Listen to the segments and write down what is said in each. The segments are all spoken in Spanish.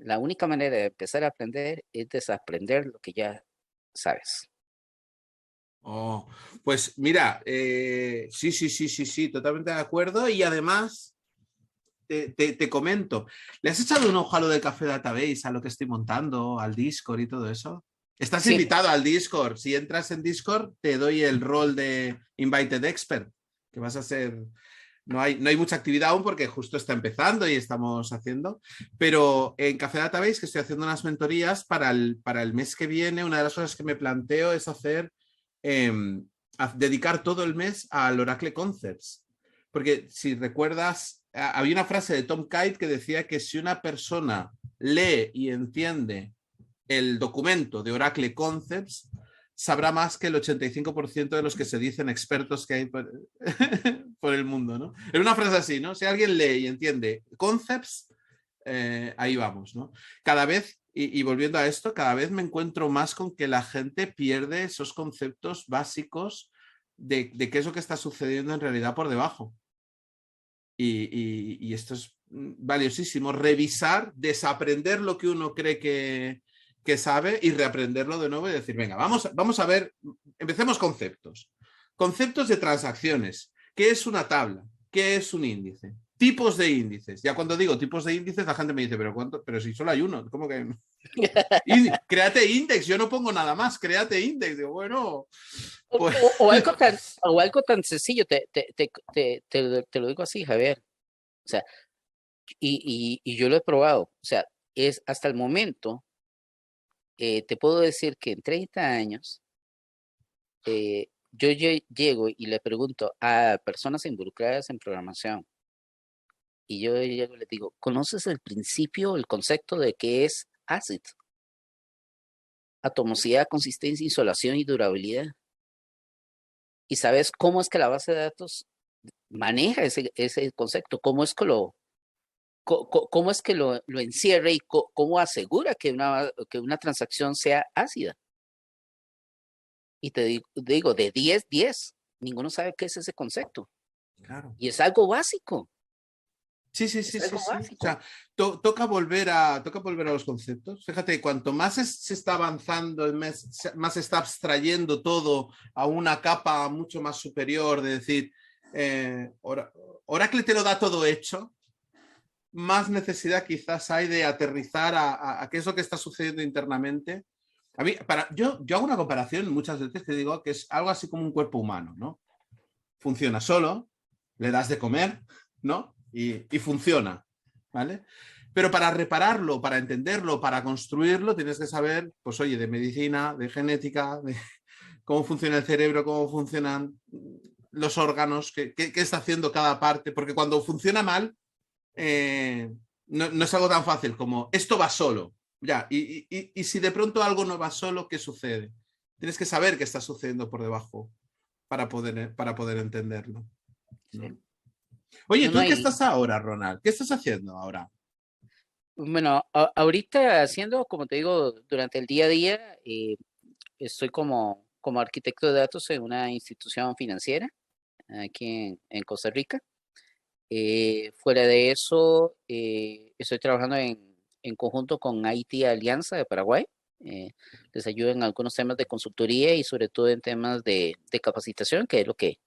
La única manera de empezar a aprender es desaprender lo que ya sabes. Oh, pues mira, sí, sí, sí, sí, sí, totalmente de acuerdo. Y además, te comento, ¿le has echado un ojo a lo de Café Database, a lo que estoy montando, al Discord y todo eso? Estás Sí, invitado al Discord. Si entras en Discord, te doy el rol de Invited Expert, que vas a ser... No hay mucha actividad aún porque justo está empezando y estamos haciendo, pero en Café Database, que estoy haciendo unas mentorías para el mes que viene, una de las cosas que me planteo es eh, dedicar todo el mes al Oracle Concepts. Porque si recuerdas, había una frase de Tom Kite que decía que si una persona lee y entiende el documento de Oracle Concepts, sabrá más que el 85% de los que se dicen expertos que hay por el mundo, ¿no? Es una frase así, ¿no? Si alguien lee y entiende concepts, ahí vamos, ¿no? Cada vez, y volviendo a esto, cada vez me encuentro más con que la gente pierde esos conceptos básicos de qué es lo que está sucediendo en realidad por debajo. Y esto es valiosísimo, revisar, desaprender lo que uno cree que sabe y reaprenderlo de nuevo y decir, venga, vamos a ver, empecemos conceptos. Conceptos de transacciones. ¿Qué es una tabla? ¿Qué es un índice? Tipos de índices. Ya cuando digo tipos de índices, la gente me dice, pero ¿cuánto? Pero si solo hay uno, ¿cómo que hay uno? Créate index, yo no pongo nada más, créate index. Digo, bueno, pues o algo tan sencillo, te lo digo así, Javier. O sea, y yo lo he probado. O sea, es hasta el momento, te puedo decir que en 30 años, llego y le pregunto a personas involucradas en programación, y yo llego y les digo, ¿conoces el principio, el concepto de qué es ACID? Atomicidad, consistencia, insolación y durabilidad. ¿Y sabes cómo es que la base de datos maneja ese concepto? ¿Cómo es que cómo es que lo encierra y cómo asegura que una transacción sea ácida? Y digo, de 10, ninguno sabe qué es ese concepto. claro. Y es algo básico, Sí, sí, sí, es sí, algo sí. O básico. sea, toca volver a los conceptos. Fíjate, cuanto más se está avanzando, más se está abstrayendo todo a una capa mucho más superior, de decir, Oracle te lo da todo hecho, más necesidad quizás hay de aterrizar a qué es lo que está sucediendo internamente. A mí, yo hago una comparación muchas veces que digo que es algo así como un cuerpo humano, ¿no? Funciona solo, le das de comer, ¿no? Y funciona, ¿vale? Pero para repararlo, para entenderlo, para construirlo, tienes que saber, pues oye, de medicina, de genética, de cómo funciona el cerebro, cómo funcionan los órganos, qué está haciendo cada parte, porque cuando funciona mal, no es algo tan fácil como esto va solo, ya, y si de pronto algo no va solo, ¿qué sucede? Tienes que saber qué está sucediendo por debajo para poder entenderlo, Sí. ¿no? Oye, No, ¿tú no, en qué estás ahora, Ronald? ¿Qué estás haciendo ahora? bueno, ahorita haciendo, como te digo, durante el día a día, estoy como arquitecto de datos en una institución financiera aquí en Costa Rica. Fuera de eso, estoy trabajando en conjunto con IT Alianza de Paraguay. Eh, Les ayudo en algunos temas de consultoría y sobre todo en temas de capacitación, que es lo que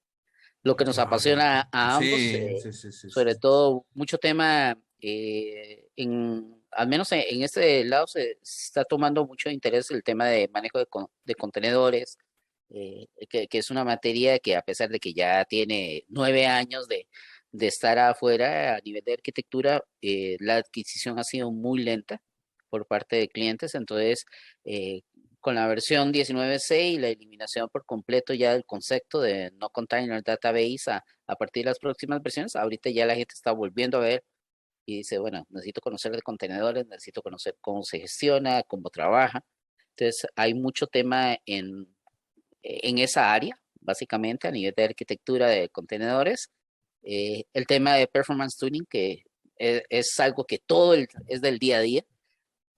nos Claro. apasiona a ambos. Sí, sí, sí, sí, sí. Sobre todo, mucho tema, al menos en este lado se está tomando mucho interés el tema de manejo de contenedores, que es una materia que a pesar de que ya tiene 9 años de estar afuera a nivel de arquitectura, la adquisición ha sido muy lenta por parte de clientes. Entonces, eh, con la versión 19.6 y la eliminación por completo ya del concepto de no container database a partir de las próximas versiones, ahorita ya la gente está volviendo a ver y dice, bueno, necesito conocer de contenedores, necesito conocer cómo se gestiona, cómo trabaja. Entonces, hay mucho tema en esa área, básicamente, a nivel de arquitectura de contenedores. El tema de performance tuning, que es algo que es del día a día,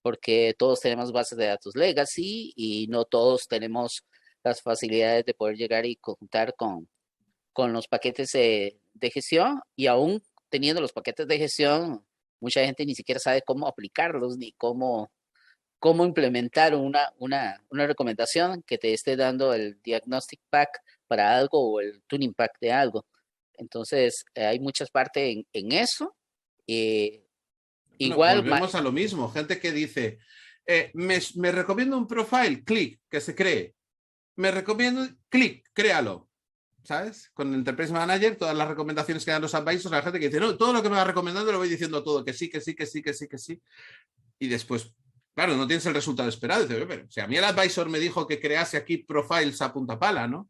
porque todos tenemos bases de datos legacy y no todos tenemos las facilidades de poder llegar y contar con los paquetes de gestión, y aún teniendo los paquetes de gestión, mucha gente ni siquiera sabe cómo aplicarlos ni cómo implementar una recomendación que te esté dando el diagnostic pack para algo o el tuning pack de algo. Entonces, hay muchas partes en eso. Eh, Bueno, igual, volvemos a lo mismo. Gente que dice, me recomiendo un profile, clic, que se cree. Me recomiendo, clic, créalo. ¿Sabes? Con el Enterprise Manager, todas las recomendaciones que dan los advisors, la gente que dice, no, todo lo que me va recomendando lo voy diciendo todo, que sí, que sí, que sí, que sí, que sí. Y después, claro, no tienes el resultado esperado. Dice, pero si a mí el advisor me dijo que crease aquí profiles a punta pala, ¿no?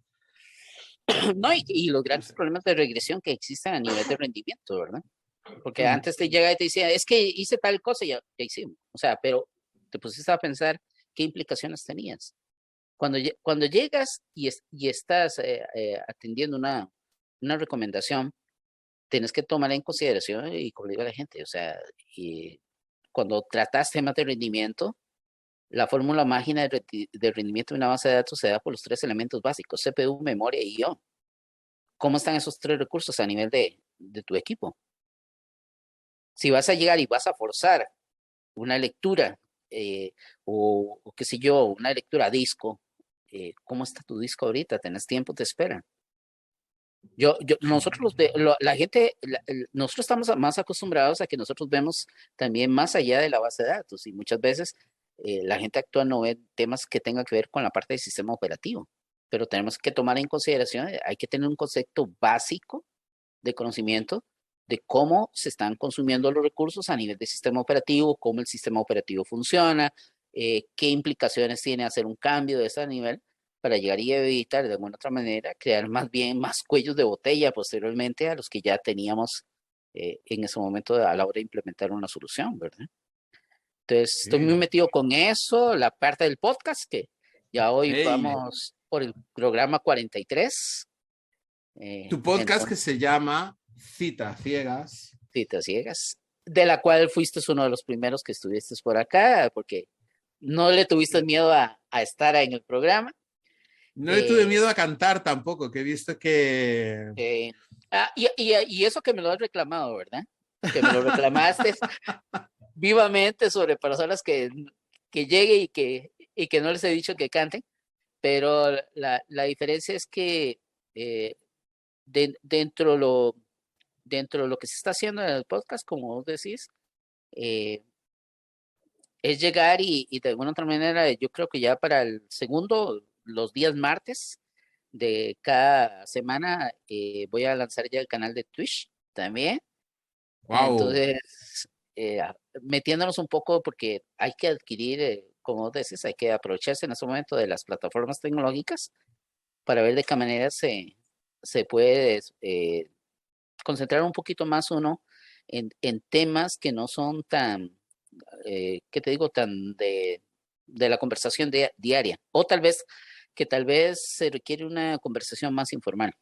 no, y los No grandes sé. problemas de regresión que existen a nivel de rendimiento, ¿verdad? Porque antes te llega y te decía, es que hice tal cosa y ya hicimos. O sea, pero te pusiste a pensar qué implicaciones tenías. Cuando llegas y estás atendiendo una recomendación, tienes que tomar en consideración, y como digo a la gente, o sea, y cuando tratas temas de rendimiento, la fórmula mágica de rendimiento de una base de datos se da por los tres elementos básicos: CPU, memoria y IO. ¿Cómo están esos tres recursos a nivel de tu equipo? Si vas a llegar y vas a forzar una lectura o qué sé yo, una lectura a disco, ¿cómo está tu disco ahorita? ¿Tenés tiempo de espera? Nosotros, la gente, nosotros estamos más acostumbrados a que nosotros vemos también más allá de la base de datos, y muchas veces la gente actual no ve temas que tengan que ver con la parte del sistema operativo, pero tenemos que tomar en consideración, hay que tener un concepto básico de conocimiento de cómo se están consumiendo los recursos a nivel del sistema operativo, cómo el sistema operativo funciona, qué implicaciones tiene hacer un cambio de ese nivel para llegar y evitar de alguna otra manera crear más bien más cuellos de botella posteriormente a los que ya teníamos en ese momento a la hora de implementar una solución, ¿verdad? Entonces, estoy muy Sí. metido con eso, la parte del podcast, que ya hoy Hey, vamos por el programa 43. tu podcast que Entonces, se llama Cita Ciegas. citas ciegas, de la cual fuiste uno de los primeros que estuviste por acá, porque no le tuviste miedo a estar en el programa. No le tuve Eh, miedo a cantar tampoco, que he visto que... eh, y eso que me lo has reclamado, ¿verdad? Que me lo reclamaste vivamente sobre personas que llegue y que no les he dicho que canten, pero la diferencia es que eh, dentro, dentro de lo que se está haciendo en el podcast, como vos decís, eh, es llegar y de alguna otra manera, yo creo que ya para el segundo, los días martes de cada semana, voy a lanzar ya el canal de Twitch también. ¡Wow! Entonces, metiéndonos un poco porque hay que adquirir, como vos decís, hay que aprovecharse en ese momento de las plataformas tecnológicas para ver de qué manera se puede concentrar un poquito más uno en temas que no son tan ¿qué te digo? Tan de la conversación diaria. O tal vez se requiere una conversación más informal.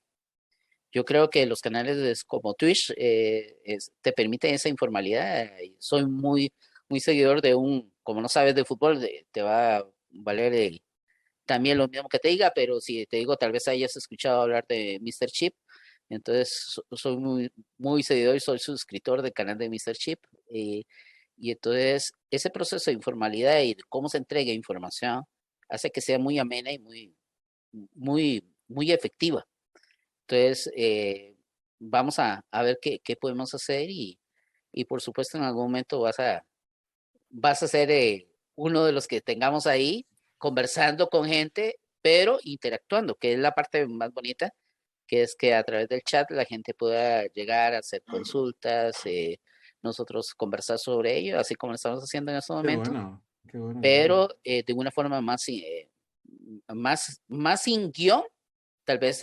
Yo creo que los canales como Twitch te permiten esa informalidad. Soy muy seguidor de como no sabes de fútbol, te va a valer también lo mismo que te diga, pero si te digo, tal vez hayas escuchado hablar de Mr. Chip, entonces soy muy seguidor y soy suscriptor del canal de Mr. Chip. Y entonces ese proceso de informalidad y de cómo se entrega información hace que sea muy amena y muy efectiva. Entonces, vamos a ver qué podemos hacer y por supuesto en algún momento vas a ser uno de los que tengamos ahí conversando con gente, pero interactuando, que es la parte más bonita, que es que a través del chat la gente pueda llegar a hacer consultas, nosotros conversar sobre ello, así como lo estamos haciendo en este Qué momento, bueno, qué bueno, qué bueno. pero de una forma más sin guión, tal vez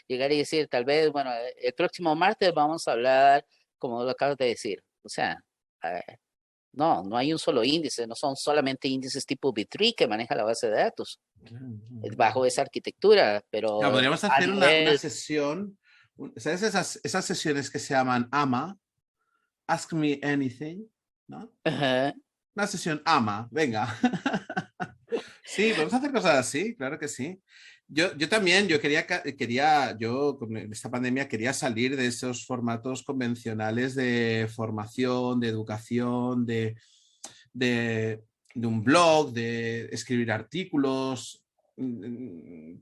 llegar y decir, tal vez, bueno, el próximo martes vamos a hablar, como lo acabas de decir, o sea, eh, no hay un solo índice, no son solamente índices tipo B3 que maneja la base de datos, es bajo esa arquitectura, Ya, pero podríamos a hacer una nivel, sesión, ¿sabes esas sesiones que se llaman AMA? Ask Me Anything, ¿no? ajá, Una sesión AMA, venga. Sí, podemos hacer cosas así, claro que sí. Yo también, yo con esta pandemia quería salir de esos formatos convencionales de formación, de educación, de, de un blog, de escribir artículos.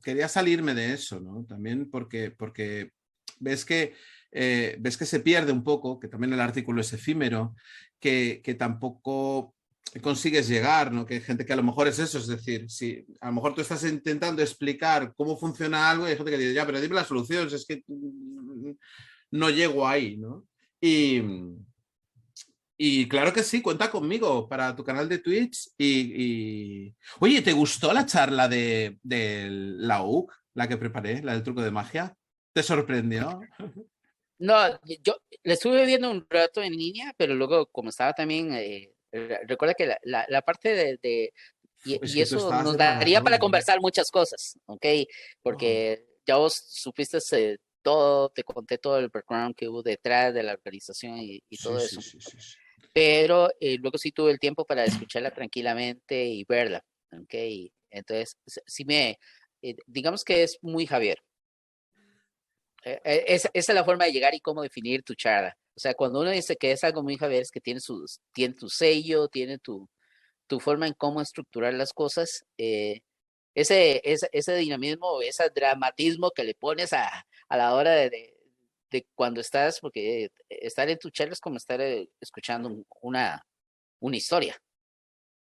Quería salirme de eso, ¿no? También porque ves ves que se pierde un poco, que también el artículo es efímero, que tampoco consigues llegar, ¿no? Que hay gente que a lo mejor es eso, es decir, si a lo mejor tú estás intentando explicar cómo funciona algo y hay gente que dice, ya, pero dime la solución, es que no llego ahí, ¿no? Y, y claro que sí, cuenta conmigo para tu canal de Twitch. Oye, ¿te gustó la charla de la UC, la que preparé, la del truco de magia? ¿Te sorprendió? No, yo la estuve viendo un rato en línea, pero luego como estaba también, recuerda que la parte Es y que tú eso estabas nos de daría para maratón, ¿no? conversar muchas cosas, ¿ok? Oh. Porque ya vos supiste todo, te conté todo el background que hubo detrás de la organización y Sí, todo sí, eso. sí, sí, sí. Pero luego sí tuve el tiempo para escucharla tranquilamente y verla, ¿ok? Entonces, sí digamos que es muy Javier. Esa es la forma de llegar y cómo definir tu charla. O sea, cuando uno dice que es algo muy Javier, es que tiene tu sello, tiene tu forma en cómo estructurar las cosas. Ese dinamismo, ese dramatismo que le pones a la hora de cuando estás, porque estar en tu charla es como estar escuchando una historia.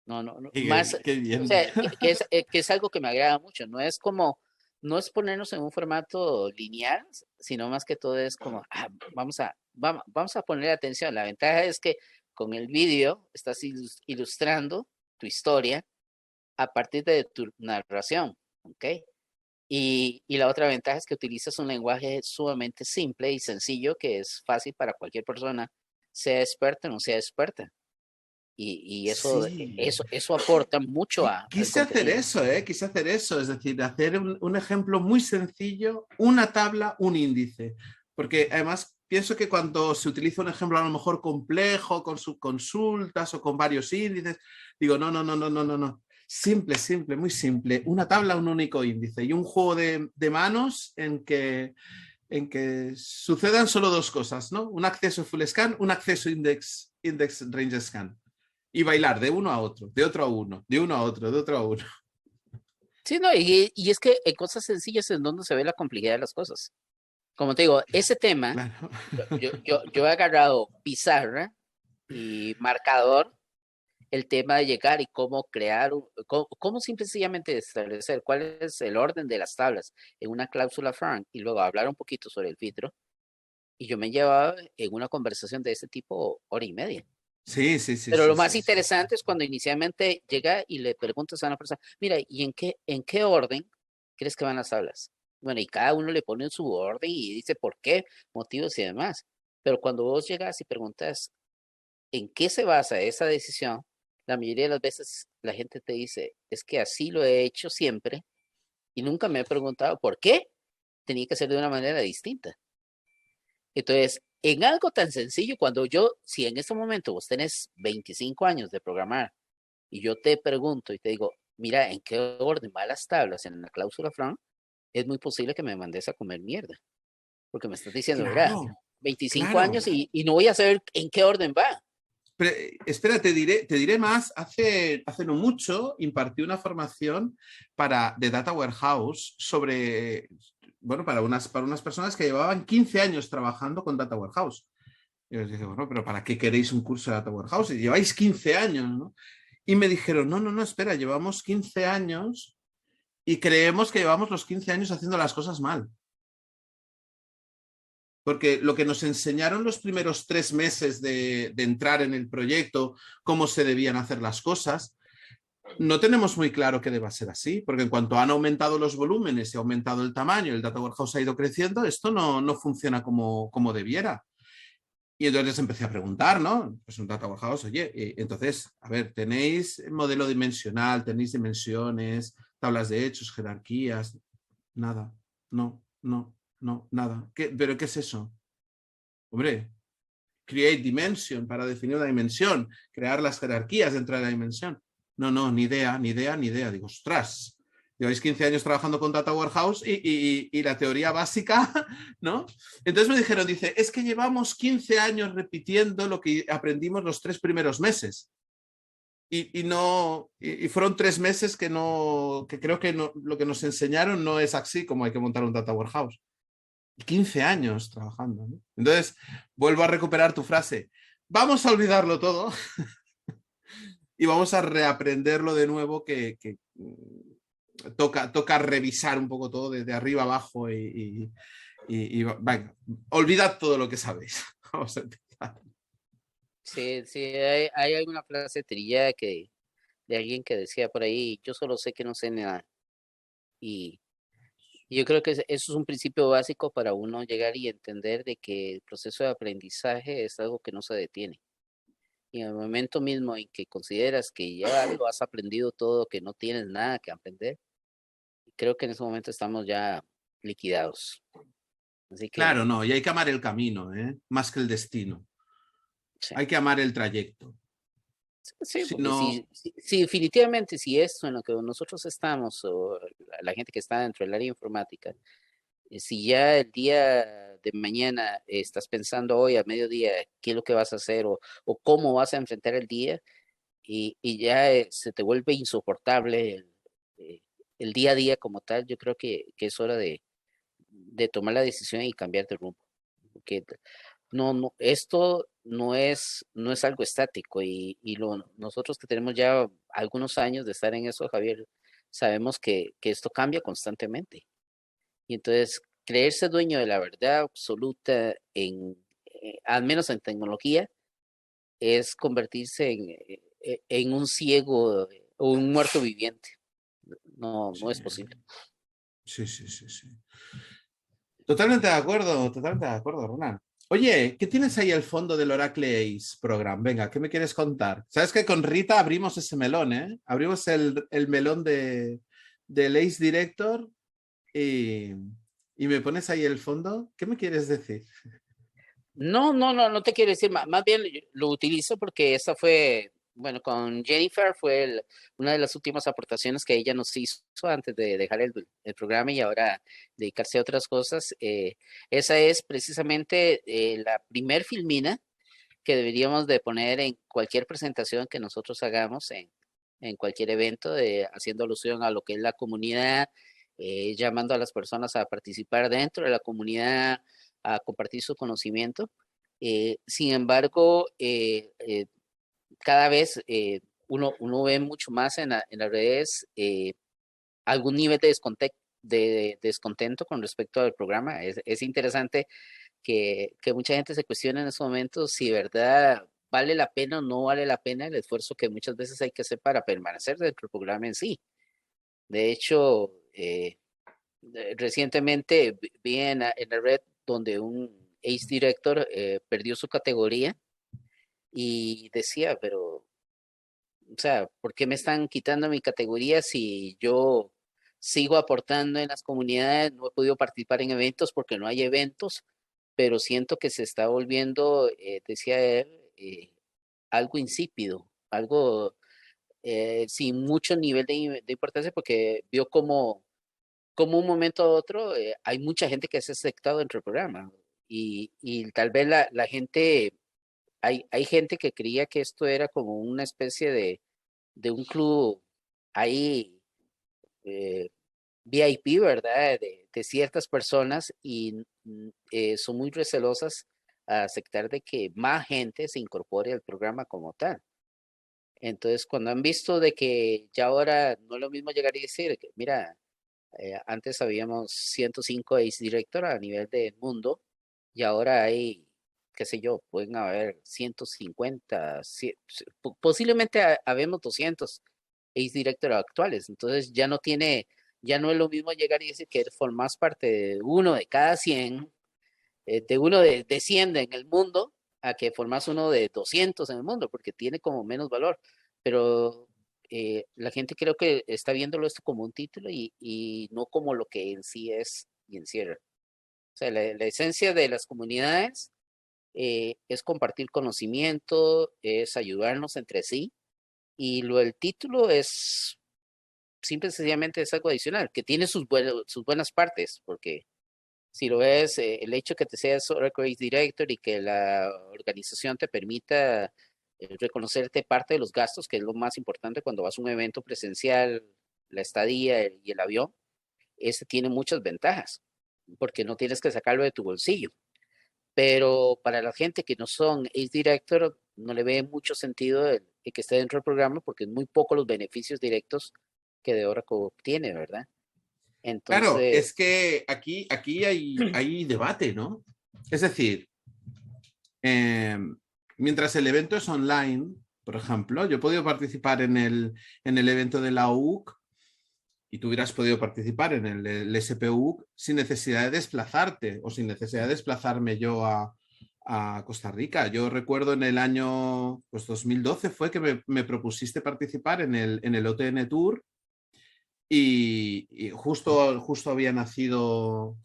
No, no, no, más, Qué o bien. sea, que es algo que me agrada mucho. No es ponernos en un formato lineal, sino más que todo es como, vamos a poner atención. La ventaja es que con el vídeo estás ilustrando tu historia a partir de tu narración, ¿ok? Y la otra ventaja es que utilizas un lenguaje sumamente simple y sencillo que es fácil para cualquier persona, sea experta o no sea experta. Y Sí. eso aporta mucho al Quise hacer contenido. eso, ¿eh? Quise hacer eso, es decir, hacer un ejemplo muy sencillo, una tabla, un índice. Porque además pienso que cuando se utiliza un ejemplo a lo mejor complejo, con subconsultas o con varios índices, digo, no, no, no, no, no, no, no. Simple, simple, muy simple. Una tabla, un único índice y un juego de manos en que sucedan solo dos cosas, ¿no? Un acceso full scan, un acceso index range scan. Y bailar de uno a otro, de otro a uno, de uno a otro, de otro a uno. Sí, no, y es que en cosas sencillas es donde se ve la complejidad de las cosas. Como te digo, ese tema, Claro. yo he agarrado pizarra y marcador, el tema de llegar y cómo crear, cómo simple y sencillamente establecer cuál es el orden de las tablas en una cláusula franc y luego hablar un poquito sobre el filtro. Y yo me llevaba en una conversación de ese tipo hora y media. Sí, sí, sí, Pero sí, lo más sí, sí. interesante es cuando inicialmente llega y le preguntas a una persona, mira, ¿y en qué orden crees que van las tablas? Bueno, y cada uno le pone su orden y dice por qué, motivos y demás. Pero cuando vos llegas y preguntas en qué se basa esa decisión, la mayoría de las veces la gente te dice, es que así lo he hecho siempre y nunca me he preguntado por qué tenía que ser de una manera distinta. Entonces, en algo tan sencillo, si en este momento vos tenés 25 años de programar y yo te pregunto y te digo, mira, ¿en qué orden van las tablas en la cláusula franc? Es muy posible que me mandes a comer mierda, porque me estás diciendo, mira, Claro, 25 claro. años y no voy a saber en qué orden va. Pero, espera, te diré más. Hace no mucho impartí una formación de Data Warehouse sobre, bueno, para unas personas que llevaban 15 años trabajando con Data Warehouse. Y les dije, bueno, pero ¿para qué queréis un curso de Data Warehouse? Y lleváis 15 años, ¿no? Y me dijeron, no, no, no, espera, llevamos 15 años y creemos que llevamos los 15 años haciendo las cosas mal. Porque lo que nos enseñaron los primeros 3 meses de entrar en el proyecto, cómo se debían hacer las cosas, no tenemos muy claro que deba ser así, porque en cuanto han aumentado los volúmenes y ha aumentado el tamaño, el data warehouse ha ido creciendo, esto no funciona como debiera. Y entonces empecé a preguntar, ¿no? Pues un data warehouse, oye, entonces, a ver, tenéis modelo dimensional, tenéis dimensiones, tablas de hechos, jerarquías, nada, no, no, no, nada. ¿Pero qué es eso? Hombre, create dimension para definir una dimensión, crear las jerarquías dentro de la dimensión. No, no, ni idea, ni idea, ni idea. Digo, ostras, lleváis 15 años trabajando con Data Warehouse y la teoría básica, ¿no? Entonces me dijeron, dice, es que llevamos 15 años repitiendo lo que aprendimos los 3 primeros meses. Y fueron 3 meses que creo que no, lo que nos enseñaron no es así como hay que montar un Data Warehouse. 15 años trabajando, ¿no? Entonces, vuelvo a recuperar tu frase. Vamos a olvidarlo todo y vamos a reaprenderlo de nuevo, que toca revisar un poco todo desde arriba abajo y venga, olvidad todo lo que sabéis. Vamos a empezar. Sí, sí, hay alguna frase trillada de alguien que decía por ahí, yo solo sé que no sé nada. Y, y yo creo que eso es un principio básico para uno llegar y entender de que el proceso de aprendizaje es algo que no se detiene. Y en el momento mismo en que consideras que ya lo has aprendido todo, que no tienes nada que aprender, creo que en ese momento estamos ya liquidados. Así Claro, que, no, y hay que amar el camino, ¿eh? Más que el destino. sí, Hay que amar el trayecto. sí, Si porque no, si definitivamente si esto en lo que nosotros estamos, o la gente que está dentro del área informática, si ya el día de mañana estás pensando hoy a mediodía qué es lo que vas a hacer o cómo vas a enfrentar el día y ya se te vuelve insoportable eh, el día a día como tal, yo creo que es hora de tomar la decisión y cambiar de rumbo. Porque no, esto no es algo estático nosotros que tenemos ya algunos años de estar en eso, Javier, sabemos que esto cambia constantemente. Y entonces, creerse dueño de la verdad absoluta al menos en tecnología, es convertirse en un ciego o un muerto viviente. No, sí, no es posible. sí, sí, sí, sí. Totalmente de acuerdo, Roland. Oye, ¿qué tienes ahí al fondo del Oracle Ace Program? Venga, ¿qué me quieres contar? Sabes que con Rita abrimos ese melón, ¿eh? Abrimos el melón del Ace Director y, y me pones ahí el fondo. ¿Qué me quieres decir? No te quiero decir, más bien lo utilizo porque esa fue, bueno, con Jennifer fue una de las últimas aportaciones que ella nos hizo antes de dejar el programa y ahora dedicarse a otras cosas. Esa es precisamente la primer filmina que deberíamos de poner en cualquier presentación que nosotros hagamos en cualquier evento, haciendo alusión a lo que es la comunidad, llamando a las personas a participar dentro de la comunidad, a compartir su conocimiento. Sin embargo, cada vez uno ve mucho más en las redes algún nivel de descontento con respecto al programa. Es interesante que mucha gente se cuestiona en esos momentos si verdad vale la pena o no vale la pena el esfuerzo que muchas veces hay que hacer para permanecer dentro del programa en sí. De hecho, recientemente vi en la red donde un Ace Director perdió su categoría y decía, pero, o sea, ¿por qué me están quitando mi categoría si yo sigo aportando en las comunidades? No he podido participar en eventos porque no hay eventos, pero siento que se está volviendo, decía él, algo insípido, algo sin mucho nivel de importancia, porque vio como un momento a otro hay mucha gente que se ha aceptado dentro del programa y tal vez la gente, hay gente que creía que esto era como una especie de un club ahí VIP, ¿verdad? De ciertas personas y son muy recelosas a aceptar de que más gente se incorpore al programa como tal. Entonces, cuando han visto de que ya ahora no es lo mismo llegar y decir, que, mira, antes habíamos 105 Ace Director a nivel del mundo y ahora hay, qué sé yo, pueden haber 150, posiblemente habemos 200 Ace Director actuales. Entonces ya no es lo mismo llegar y decir que formas parte de uno de cada 100, de uno de 100 en el mundo, a que formas uno de 200 en el mundo, porque tiene como menos valor. Pero la gente creo que está viéndolo esto como un título y no como lo que en sí es y encierra. O sea, la esencia de las comunidades es compartir conocimiento, es ayudarnos entre sí Y lo del título es simple y sencillamente es algo adicional, que tiene sus buenas partes, porque si lo ves, el hecho que te seas Oracle Ace Director y que la organización te permita reconocerte parte de los gastos, que es lo más importante cuando vas a un evento presencial, la estadía y el avión, ese tiene muchas ventajas, porque no tienes que sacarlo de tu bolsillo. Pero para la gente que no son Ace Director, no le ve mucho sentido el que esté dentro del programa, porque es muy poco los beneficios directos que de Oracle obtiene, ¿verdad? Claro, Entonces, es que aquí hay debate, ¿no? Es decir, eh, mientras el evento es online, por ejemplo, yo he podido participar en el evento de la UC y tú hubieras podido participar en el SPUC sin necesidad de desplazarte o sin necesidad de desplazarme yo a Costa Rica. Yo recuerdo en el año 2012 fue que me propusiste participar en el OTN Tour y justo había nacido,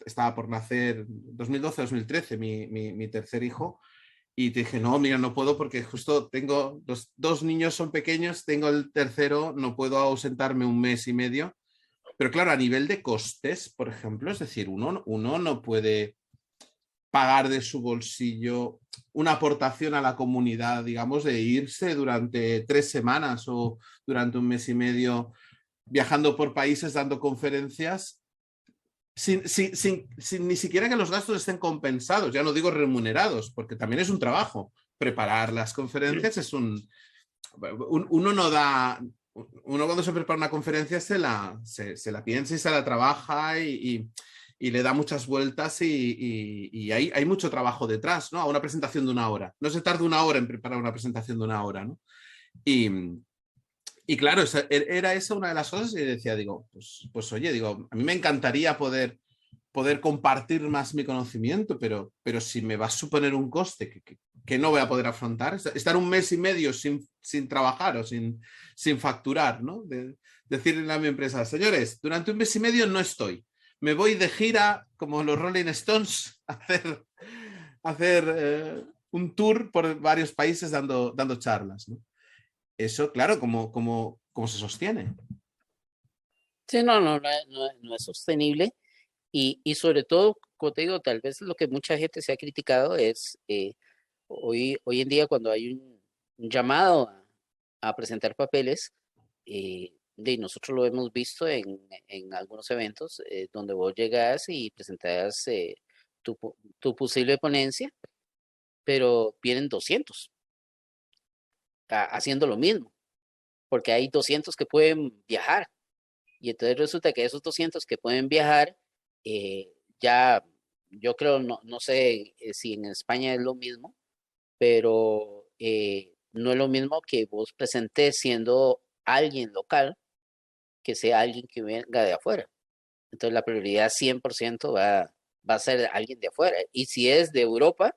estaba por nacer 2012-2013 mi tercer hijo. Y te dije, no, mira, no puedo porque justo tengo dos niños son pequeños, tengo el tercero, no puedo ausentarme un mes y medio. Pero claro, a nivel de costes, por ejemplo, es decir, uno no puede pagar de su bolsillo una aportación a la comunidad, digamos, de irse durante 3 semanas o durante un mes y medio viajando por países dando conferencias sin ni siquiera que los gastos estén compensados, ya no digo remunerados, porque también es un trabajo. Preparar las conferencias es uno no da, uno cuando se prepara una conferencia se la piensa y se la trabaja y le da muchas vueltas y hay mucho trabajo detrás, ¿no? A una presentación de 1 hora. No se tarda 1 hora en preparar una presentación de 1 hora, ¿no? Y, y claro, era esa una de las cosas y decía, digo, pues oye, digo, a mí me encantaría poder compartir más mi conocimiento, pero si me va a suponer un coste que no voy a poder afrontar, estar un mes y medio sin trabajar o sin facturar, ¿no? Decirle a mi empresa, señores, durante un mes y medio no estoy. Me voy de gira como los Rolling Stones a hacer un tour por varios países dando charlas, ¿no? Eso, claro, ¿cómo se sostiene? sí, no es sostenible y sobre todo, como te digo, tal vez lo que mucha gente se ha criticado es hoy en día cuando hay un llamado a presentar papeles, nosotros lo hemos visto en algunos eventos donde vos llegas y presentas tu posible ponencia, pero vienen 200 haciendo lo mismo, porque hay 200 que pueden viajar. Y entonces resulta que esos 200 que pueden viajar, ya yo creo, no sé si en España es lo mismo, pero no es lo mismo que vos presentes siendo alguien local que sea alguien que venga de afuera. Entonces la prioridad 100% va a ser alguien de afuera. Y si es de Europa,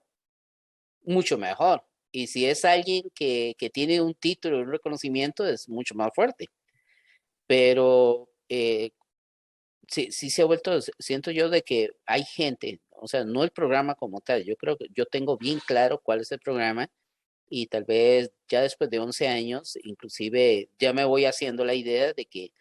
mucho mejor. Y si es alguien que tiene un título, un reconocimiento, es mucho más fuerte. Pero sí se ha vuelto, siento yo, de que hay gente, o sea, no el programa como tal, yo creo que yo tengo bien claro cuál es el programa y tal vez ya después de 11 años, inclusive ya me voy haciendo la idea de que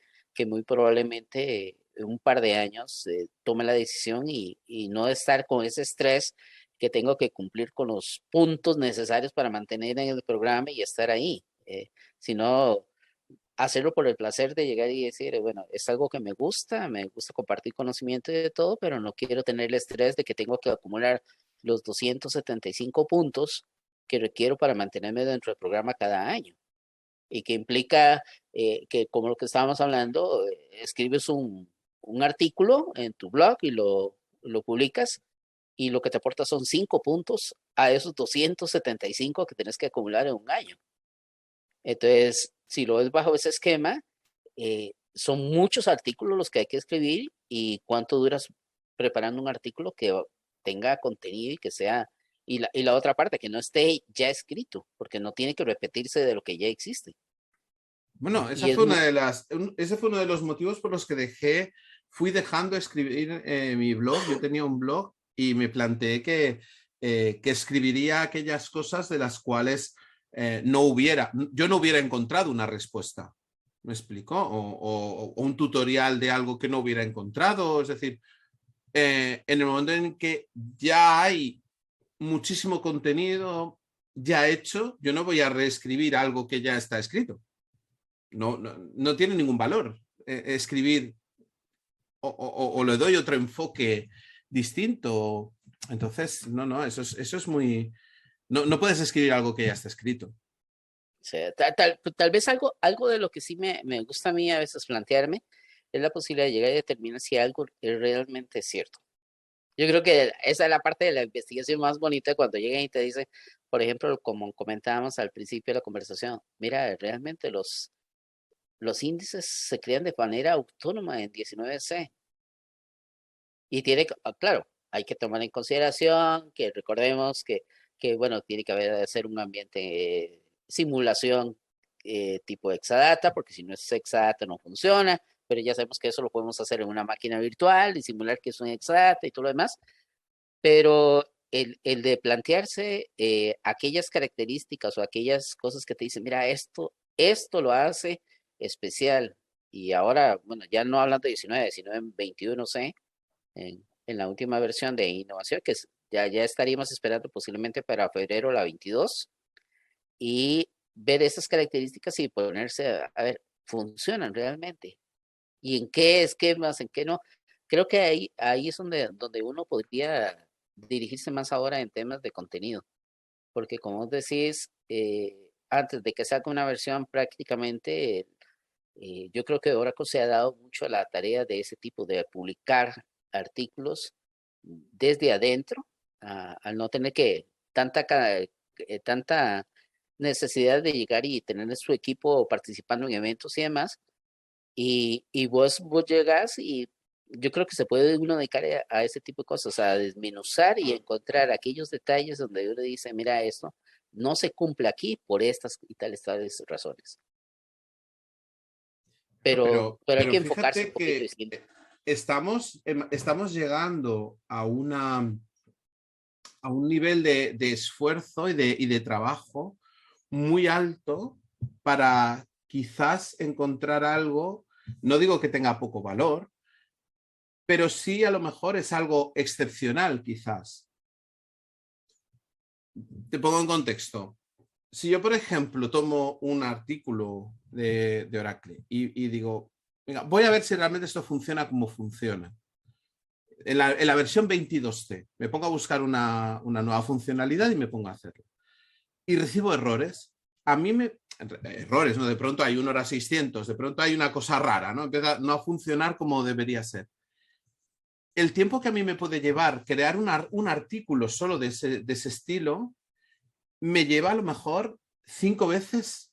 muy probablemente en un par de años tome la decisión y no estar con ese estrés que tengo que cumplir con los puntos necesarios para mantener en el programa y estar ahí, sino hacerlo por el placer de llegar y decir, bueno, es algo que me gusta compartir conocimiento y de todo, pero no quiero tener el estrés de que tengo que acumular los 275 puntos que requiero para mantenerme dentro del programa cada año y que implica que, como lo que estábamos hablando, escribes un artículo en tu blog y lo publicas y lo que te aporta son 5 puntos a esos 275 que tienes que acumular en un año. Entonces, si lo ves bajo ese esquema, son muchos artículos los que hay que escribir y cuánto duras preparando un artículo que tenga contenido y que sea, y la otra parte, que no esté ya escrito, porque no tiene que repetirse de lo que ya existe. Bueno, Y es muy, ese fue uno de los motivos por los que fui dejando escribir mi blog. Yo tenía un blog y me planteé que escribiría aquellas cosas de las cuales yo no hubiera encontrado una respuesta. ¿Me explico? O un tutorial de algo que no hubiera encontrado. Es decir, en el momento en que ya hay muchísimo contenido ya hecho, yo no voy a reescribir algo que ya está escrito. No tiene ningún valor escribir o le doy otro enfoque distinto. Entonces, eso es muy... No puedes escribir algo que ya está escrito. O sea, tal vez algo de lo que sí me gusta a mí a veces plantearme es la posibilidad de llegar y determinar si algo es realmente cierto. Yo creo que esa es la parte de la investigación más bonita cuando llegan y te dicen, por ejemplo, como comentábamos al principio de la conversación, mira, realmente los índices se crean de manera autónoma en 19C. Y claro, hay que tomar en consideración que recordemos bueno, tiene que hacer un ambiente simulación tipo Exadata, porque si no es Exadata no funciona, pero ya sabemos que eso lo podemos hacer en una máquina virtual y simular que es un Exadata y todo lo demás. Pero el de plantearse aquellas características o aquellas cosas que te dicen, mira, esto lo hace especial. Y ahora, bueno, ya no hablando de 19, sino en 21C, en la última versión de innovación, ya estaríamos esperando posiblemente para febrero la 22, y ver esas características y ponerse a ver, ¿funcionan realmente? ¿Y en qué esquemas, en qué no? Creo que ahí es donde uno podría dirigirse más ahora en temas de contenido, porque como vos decís, antes de que salga una versión prácticamente, yo creo que Oracle se ha dado mucho a la tarea de ese tipo, de publicar artículos desde adentro, al no tener tanta necesidad de llegar y tener su equipo participando en eventos y demás. Y vos llegas y yo creo que se puede uno dedicar a ese tipo de cosas, a desmenuzar y encontrar aquellos detalles donde uno dice, mira, esto no se cumple aquí por estas y tales razones. Pero hay Pero que enfocarse un fíjate poquito que distinto. estamos llegando a un nivel de esfuerzo y de trabajo muy alto para quizás encontrar algo, no digo que tenga poco valor, pero sí a lo mejor es algo excepcional quizás. Te pongo en contexto. Si yo, por ejemplo, tomo un artículo de Oracle y digo, venga, voy a ver si realmente esto funciona como funciona. En la versión 22C, me pongo a buscar una nueva funcionalidad y me pongo a hacerlo. Y recibo errores. A mí errores, ¿no? De pronto hay un hora 600, de pronto hay una cosa rara, ¿no? Empieza no a funcionar como debería ser. El tiempo que a mí me puede llevar crear un artículo solo de ese estilo, me lleva a lo mejor 5 veces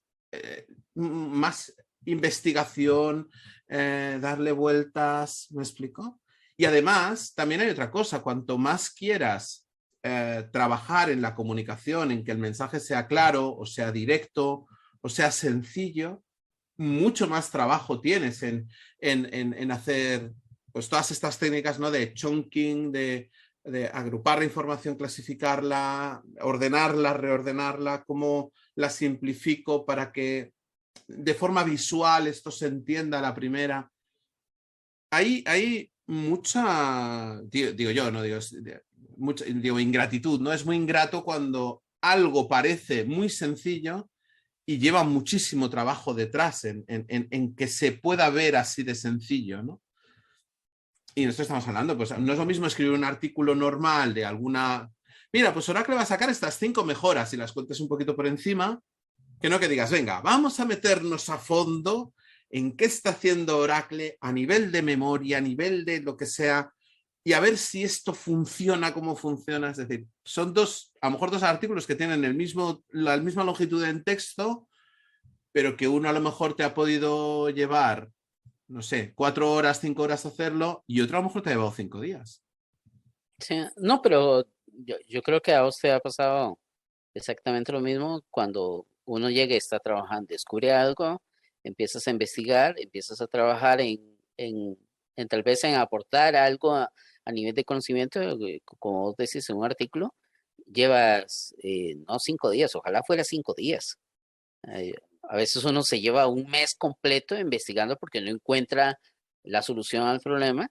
más investigación, darle vueltas, ¿me explico? Y además, también hay otra cosa, cuanto más quieras trabajar en la comunicación, en que el mensaje sea claro, o sea directo, o sea sencillo, mucho más trabajo tienes en hacer pues, todas estas técnicas, ¿no? De chunking, de agrupar la información, clasificarla, ordenarla, reordenarla, cómo la simplifico para que de forma visual esto se entienda a la primera. Hay mucha, digo yo, no digo, digo ingratitud, ¿no? Es muy ingrato cuando algo parece muy sencillo y lleva muchísimo trabajo detrás en que se pueda ver así de sencillo, ¿no? Y nosotros estamos hablando, pues no es lo mismo escribir un artículo normal de alguna... Mira, pues Oracle va a sacar estas 5 mejoras y las cuentes un poquito por encima, que no que digas, venga, vamos a meternos a fondo en qué está haciendo Oracle a nivel de memoria, a nivel de lo que sea, y a ver si esto funciona como funciona. Es decir, son a lo mejor dos artículos que tienen la misma longitud en texto, pero que uno a lo mejor te ha podido llevar, no sé, 4 horas, 5 horas hacerlo, y otro a lo mejor te ha llevado 5 días. Sí, no, pero yo creo que a usted ha pasado exactamente lo mismo cuando uno llega y está trabajando, descubre algo, empiezas a investigar, empiezas a trabajar en tal vez en aportar algo a nivel de conocimiento, como vos decís en un artículo, llevas, no 5 días, ojalá fuera 5 días. Eh, a veces uno se lleva un mes completo investigando porque no encuentra la solución al problema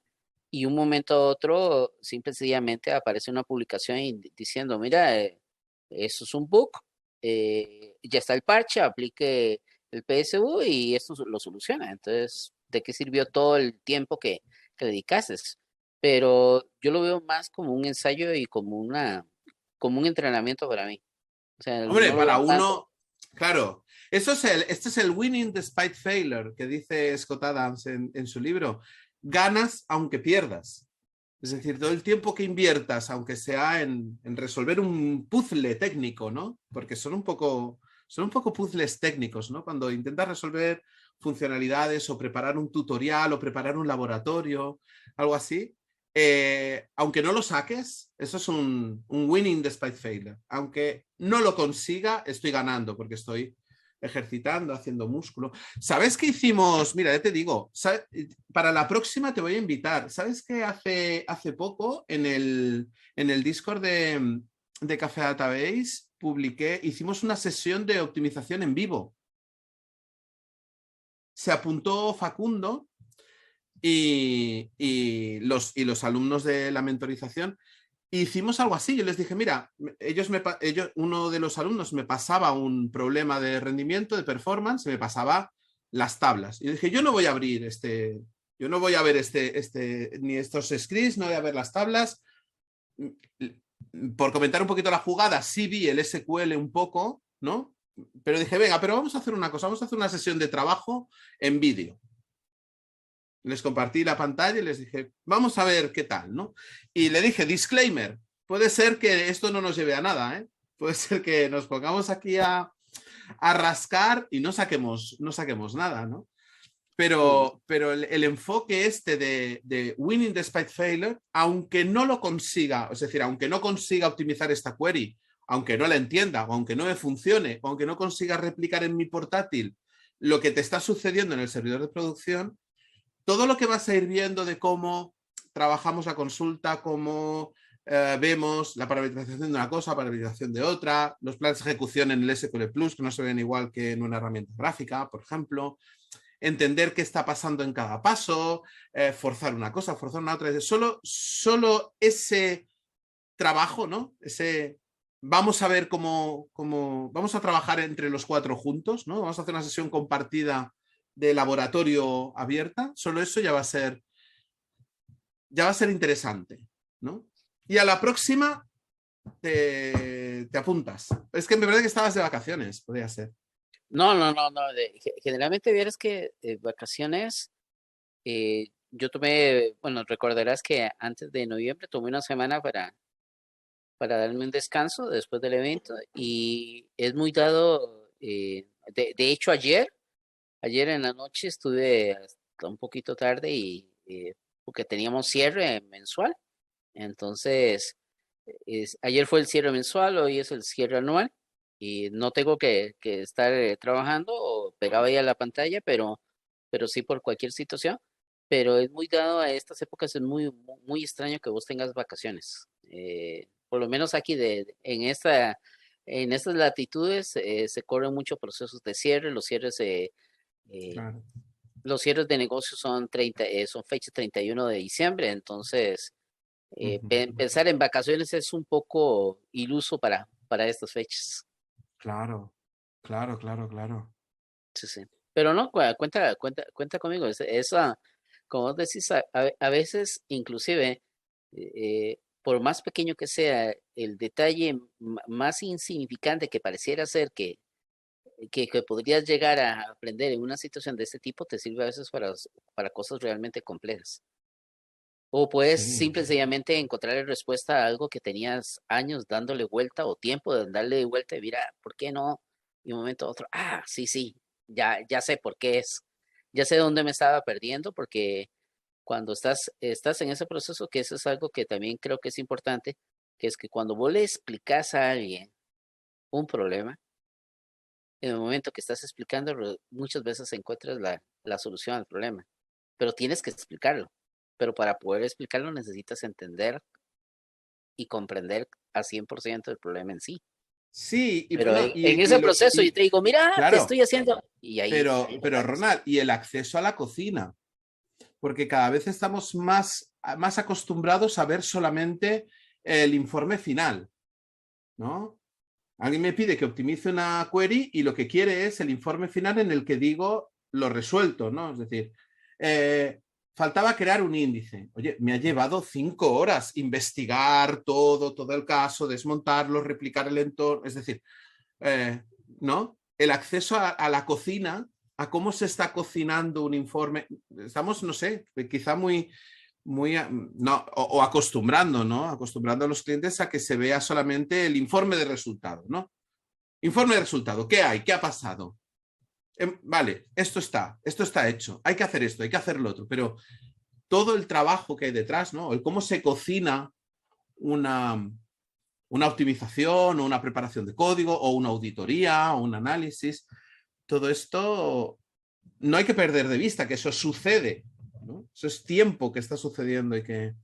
y un momento a otro, simple y sencillamente aparece una publicación diciendo, mira, eso es un bug, ya está el parche, aplique el PSU y esto lo soluciona. Entonces, ¿de qué sirvió todo el tiempo que dedicaste? Pero yo lo veo más como un ensayo y como un entrenamiento para mí. O sea, Hombre, no lo para veo tanto. uno, claro, este es el winning despite failure que dice Scott Adams en su libro. Ganas aunque pierdas. Es decir, todo el tiempo que inviertas, aunque sea en resolver un puzzle técnico, ¿no? Porque son un poco puzzles técnicos, ¿no? Cuando intentas resolver funcionalidades o preparar un tutorial o preparar un laboratorio, algo así, aunque no lo saques, eso es un winning despite failure. Aunque no lo consiga, estoy ganando porque estoy ejercitando, haciendo músculo. ¿Sabes qué hicimos? Mira, ya te digo, para la próxima te voy a invitar. ¿Sabes qué hace poco en el Discord de Café Database hicimos una sesión de optimización en vivo? Se apuntó Facundo y los alumnos de la mentorización. Hicimos algo así. Yo les dije, mira, uno de los alumnos me pasaba un problema de rendimiento, de performance, me pasaba las tablas. Y dije, yo no voy a abrir yo no voy a ver ni estos scripts, no voy a ver las tablas. Por comentar un poquito la jugada, sí vi el SQL un poco, ¿no? Pero dije, venga, pero vamos a hacer una cosa, vamos a hacer una sesión de trabajo en vídeo. Les compartí la pantalla y les dije, vamos a ver qué tal, ¿no? Y le dije, disclaimer, puede ser que esto no nos lleve a nada, ¿eh? Puede ser que nos pongamos aquí a rascar y no saquemos nada, ¿no? Sí, Pero el enfoque este de winning despite failure, aunque no lo consiga, es decir, aunque no consiga optimizar esta query, aunque no la entienda, o aunque no me funcione, o aunque no consiga replicar en mi portátil lo que te está sucediendo en el servidor de producción, todo lo que vas a ir viendo de cómo trabajamos la consulta, cómo vemos la parametrización de una cosa, parametrización de otra, los planes de ejecución en el SQL Plus, que no se ven igual que en una herramienta gráfica, por ejemplo, entender qué está pasando en cada paso, forzar una cosa, forzar una otra. Solo ese trabajo, ¿no? Vamos a ver vamos a trabajar entre los cuatro juntos, ¿no? Vamos a hacer una sesión compartida de laboratorio abierta, solo eso ya va a ser interesante, ¿no? Y a la próxima te apuntas. Es que me parece que estabas de vacaciones, podría ser. no. Generalmente vieras que vacaciones, yo tomé, bueno, recordarás que antes de noviembre tomé una semana para darme un descanso después del evento y es muy dado, de hecho ayer en la noche estuve hasta un poquito tarde y porque teníamos cierre mensual, entonces ayer fue el cierre mensual, hoy es el cierre anual y no tengo que estar trabajando o pegado ahí a la pantalla, pero sí por cualquier situación. Pero es muy dado a estas épocas, es muy extraño que vos tengas vacaciones. Por lo menos aquí en estas latitudes se corren muchos procesos de cierre, eh, Claro. los cierres de negocios son fechas 31 de diciembre, entonces pensar en vacaciones es un poco iluso para estas fechas. Claro, claro, claro, claro. Sí, sí. Pero no, cuenta conmigo. Como vos decís, a veces inclusive, por más pequeño que sea, el detalle más insignificante que pareciera ser que podrías llegar a aprender en una situación de este tipo, te sirve a veces para cosas realmente complejas. O puedes Sí, simple y sencillamente encontrar respuesta a algo que tenías años dándole vuelta o tiempo de darle vuelta y mira, ¿por qué no? Y un momento a otro, sí, ya sé por qué es. Ya sé dónde me estaba perdiendo porque cuando estás en ese proceso, que eso es algo que también creo que es importante, que es que cuando vos le explicas a alguien un problema, en el momento que estás explicando, muchas veces encuentras la solución al problema, pero tienes que explicarlo. Pero para poder explicarlo necesitas entender y comprender a 100% del problema en sí. Sí, y Pero bueno, en ese proceso yo te digo, mira, te claro, estoy haciendo, y ahí pero fallas. Ronald, y el acceso a la cocina, porque cada vez estamos más acostumbrados a ver solamente el informe final, ¿no? Alguien me pide que optimice una query y lo que quiere es el informe final en el que digo lo resuelto, ¿no? Es decir, eh, faltaba crear un índice. Oye, me ha llevado 5 horas investigar todo el caso, desmontarlo, replicar el entorno, es decir, eh, ¿no? El acceso a la cocina, a cómo se está cocinando un informe. Estamos, no sé, quizá no, o acostumbrando, ¿no? Acostumbrando a los clientes a que se vea solamente el informe de resultado, ¿no? Informe de resultado, ¿qué hay? ¿Qué ha pasado? Vale, esto está hecho, hay que hacer esto, hay que hacer lo otro, pero todo el trabajo que hay detrás, ¿no? El cómo se cocina una, una optimización o una preparación de código o una auditoría o un análisis, todo esto no hay que perder de vista que eso sucede, ¿no? Eso es tiempo que está sucediendo y que,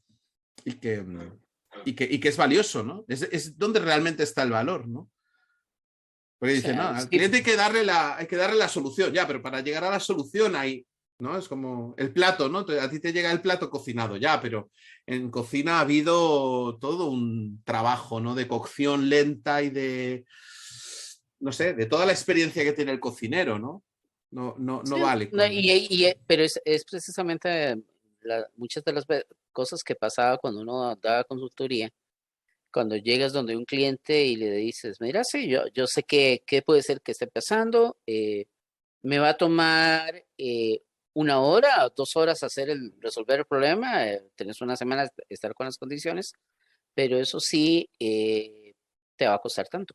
y que es valioso, ¿no? Es donde realmente está el valor, ¿no? Porque O dice, no, sea, al sí, cliente hay que darle la solución, ya, pero para llegar a la solución hay, ¿no? Es como el plato, ¿no? A ti te llega el plato cocinado, ya, pero en cocina ha habido todo un trabajo, ¿no? De cocción lenta y de, no sé, de toda la experiencia que tiene el cocinero, ¿no? No sí, vale no, con... pero es precisamente muchas de las cosas que pasaba cuando uno daba consultoría, cuando llegas donde un cliente y le dices, mira, sí, yo sé qué puede ser que esté pasando, me va a tomar 1 hora o 2 horas resolver el problema, tenés una semana de estar con las condiciones, pero eso sí, te va a costar tanto.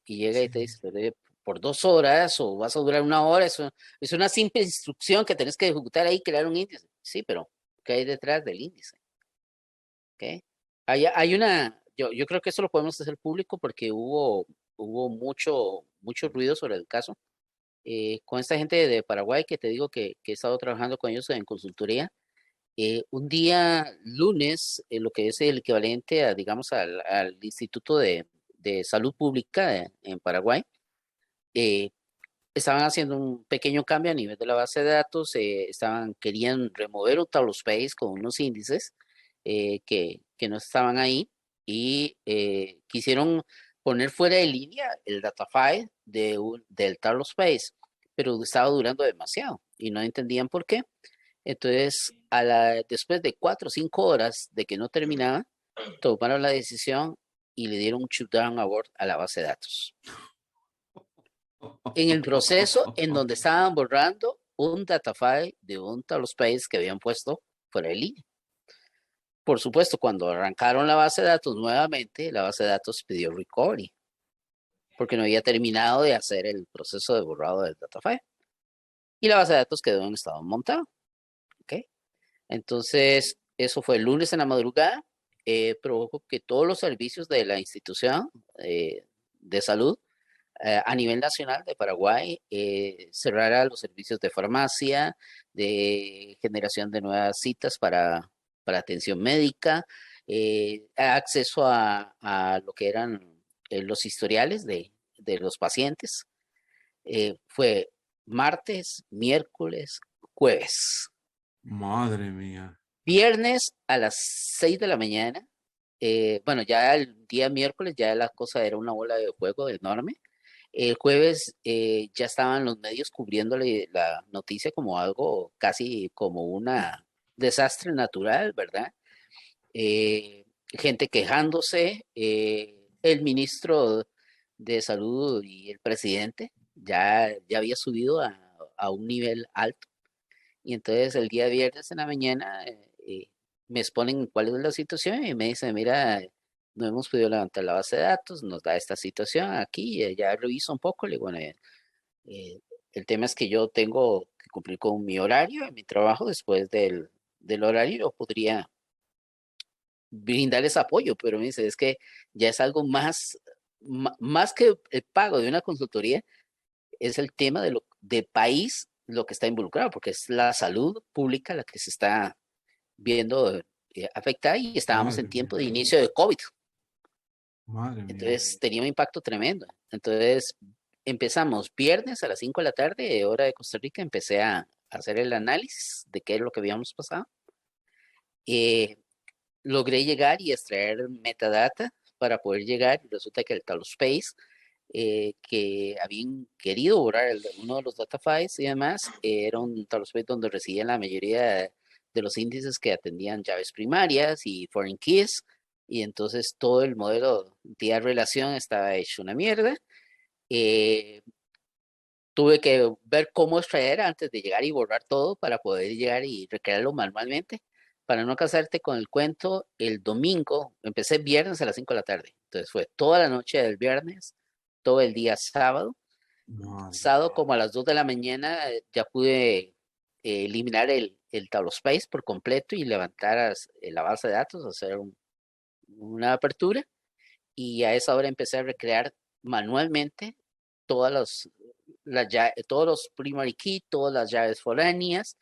Y llega y Sí. te dice, pero, por 2 horas o vas a durar 1 hora, eso es una simple instrucción que tenés que ejecutar ahí, crear un índice. Sí, pero ¿qué hay detrás del índice? ¿Ok? Hay yo creo que eso lo podemos hacer público porque hubo mucho ruido sobre el caso. Con esta gente de Paraguay que te digo que he estado trabajando con ellos en consultoría, un día lunes, lo que es el equivalente a, digamos, al Instituto de Salud Pública en Paraguay, eh, estaban haciendo un pequeño cambio a nivel de la base de datos, querían remover un tablospace con unos índices que no estaban ahí y quisieron poner fuera de línea el datafile del tablospace, pero estaba durando demasiado y no entendían por qué. Entonces, después de 4 o 5 horas de que no terminaba, tomaron la decisión y le dieron un shutdown award a la base de datos. En el proceso en donde estaban borrando un datafile de un tablospace que habían puesto fuera de línea. Por supuesto, cuando arrancaron la base de datos nuevamente, la base de datos pidió recovery porque no había terminado de hacer el proceso de borrado del datafile. Y la base de datos quedó en estado montado. ¿Ok? Entonces, eso fue el lunes en la madrugada. Provocó que todos los servicios de la institución de salud a nivel nacional de Paraguay cerrara los servicios de farmacia, de generación de nuevas citas para atención médica, acceso a lo que eran los historiales de los pacientes. Fue martes, miércoles, jueves. Madre mía. Viernes a las 6 de la mañana. Bueno, ya el día miércoles ya la cosa era una bola de fuego enorme. El jueves ya estaban los medios cubriéndole la noticia como algo casi como una desastre natural, ¿verdad? Gente quejándose, el ministro de Salud y el presidente ya había subido a un nivel alto. Y entonces el día viernes en la mañana me exponen cuál es la situación y me dicen, mira, no hemos podido levantar la base de datos, nos da esta situación aquí, ya reviso un poco, le digo, bueno, eh, el tema es que yo tengo que cumplir con mi horario, mi trabajo, después del horario yo podría brindarles apoyo, pero me dice, es que ya es algo más que el pago de una consultoría, es el tema de país lo que está involucrado, porque es la salud pública la que se está viendo afectada y estábamos en Madre tiempo mía, de inicio de COVID. madre mía. Entonces tenía un impacto tremendo. Entonces empezamos viernes a las 5 de la tarde, hora de Costa Rica, empecé a hacer el análisis de qué es lo que habíamos pasado. Eh, Logré llegar y extraer metadata para poder llegar. Resulta que el Talospace, que habían querido borrar uno de los data files y demás, era un Talospace donde residían la mayoría de los índices que atendían llaves primarias y foreign keys. Y entonces todo el modelo de relación estaba hecho una mierda. Eh, Tuve que ver cómo extraer antes de llegar y borrar todo para poder llegar y recrearlo manualmente. Para no casarte con el cuento, el domingo, empecé viernes a las 5 de la tarde. Entonces fue toda la noche del viernes, todo el día sábado. Madre Sábado mía. como a las 2 de la mañana ya pude eliminar el tablospace por completo y levantar la base de datos, hacer una apertura. Y a esa hora empecé a recrear manualmente todas todos los primary key, todas las llaves foráneas,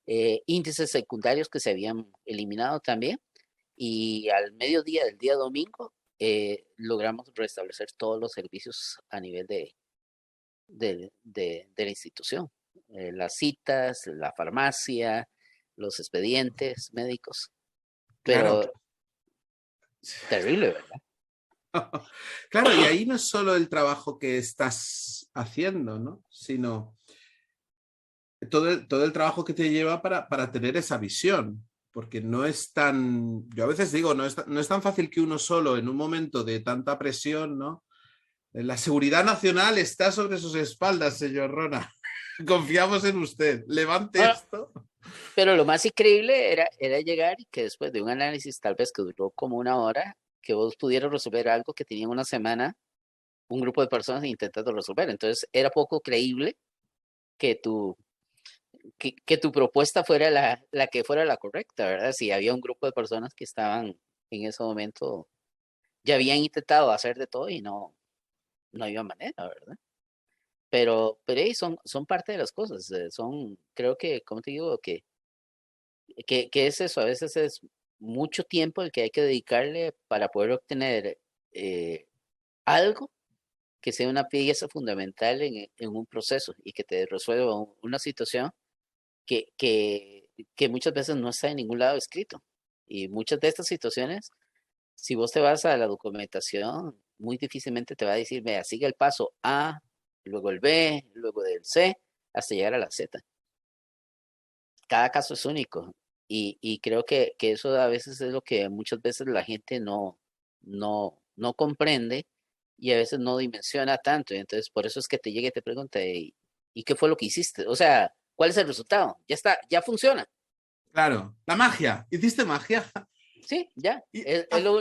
índices secundarios que se habían eliminado también. Y al mediodía del día domingo logramos restablecer todos los servicios a nivel de la institución. Las citas, la farmacia, los expedientes médicos. Claro, Pero terrible, ¿verdad? claro, y ahí no es solo el trabajo que estás haciendo, ¿no? Sino todo el trabajo que te lleva para tener esa visión. Porque no es tan, yo a veces digo, no es tan fácil que uno solo en un momento de tanta presión, ¿no? La seguridad nacional está sobre sus espaldas, señor Rona. Confiamos en usted. Levante Ahora, esto. pero lo más increíble era llegar y que después de un análisis tal vez que duró como una hora, que vos pudieras resolver algo que tenía una semana un grupo de personas intentando resolver. Entonces era poco creíble que que tu propuesta fuera la que fuera la correcta, ¿verdad? Si había un grupo de personas que estaban en ese momento, ya habían intentado hacer de todo y no había manera, ¿verdad? Pero son parte de las cosas, creo que, como te digo, que es eso, a veces es mucho tiempo el que hay que dedicarle para poder obtener algo que sea una pieza fundamental en un proceso y que te resuelva una situación que, que, que muchas veces no está en ningún lado escrito. Y muchas de estas situaciones, si vos te vas a la documentación, muy difícilmente te va a decir, vea, sigue el paso A, luego el B, luego del C, hasta llegar a la Z. Cada caso es único. Y creo que eso a veces es lo que muchas veces la gente no comprende y a veces no dimensiona tanto. Y entonces por eso es que te llega y te pregunta, ¿y qué fue lo que hiciste? O sea, ¿cuál es el resultado? Ya está, ya funciona. Claro, la magia. ¿Hiciste magia? Sí, ya. Y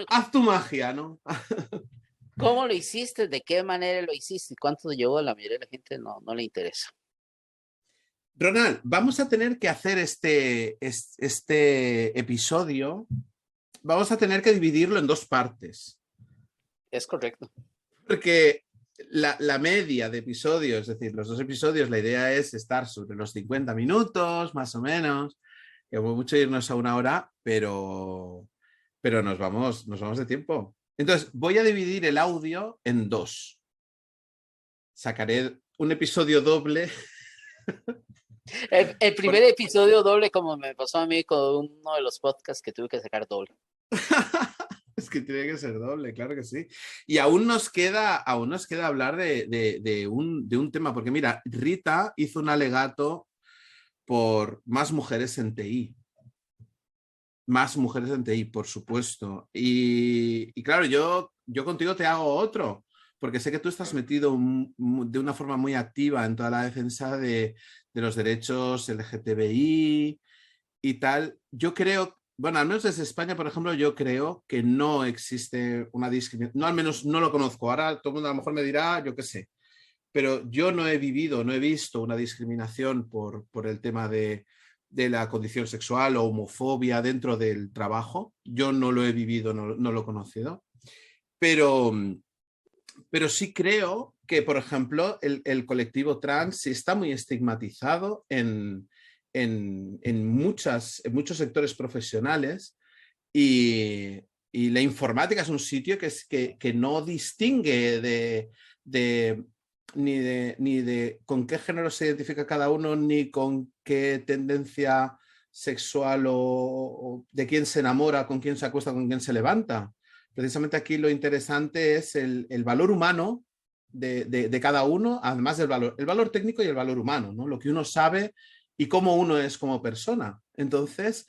haz tu magia, ¿no? ¿Cómo lo hiciste? ¿De qué manera lo hiciste? ¿Cuánto te llevó? A la mayoría de la gente no le interesa. Ronald, vamos a tener que hacer este episodio. Vamos a tener que dividirlo en dos partes. Es correcto. Porque la media de episodios, es decir, los dos episodios, la idea es estar sobre los 50 minutos, más o menos. Que como mucho irnos a una hora, pero nos vamos de tiempo. Entonces, voy a dividir el audio en dos. Sacaré un episodio doble. El primer episodio doble, como me pasó a mí con uno de los podcasts que tuve que sacar doble. Es que tiene que ser doble, claro que sí. Y aún nos queda hablar de un tema, porque mira, Rita hizo un alegato por más mujeres en TI. Más mujeres en TI, por supuesto. Y claro, yo contigo te hago otro, porque sé que tú estás metido de una forma muy activa en toda la defensa de los derechos LGTBI y tal. Yo creo, bueno, al menos desde España, por ejemplo, yo creo que no existe una discriminación, no, al menos no lo conozco. Ahora todo el mundo a lo mejor me dirá, yo qué sé, pero yo no he vivido, no he visto una discriminación por el tema de la condición sexual o homofobia dentro del trabajo. Yo no lo he vivido, no lo he conocido, pero, pero sí creo que, por ejemplo, el colectivo trans sí está muy estigmatizado en muchos sectores profesionales Y, y la informática es un sitio que no distingue de, ni de con qué género se identifica cada uno, ni con qué tendencia sexual o de quién se enamora, con quién se acuesta, con quién se levanta. Precisamente aquí lo interesante es el valor humano de cada uno, además del valor, el valor técnico y el valor humano, ¿no? Lo que uno sabe y cómo uno es como persona. Entonces,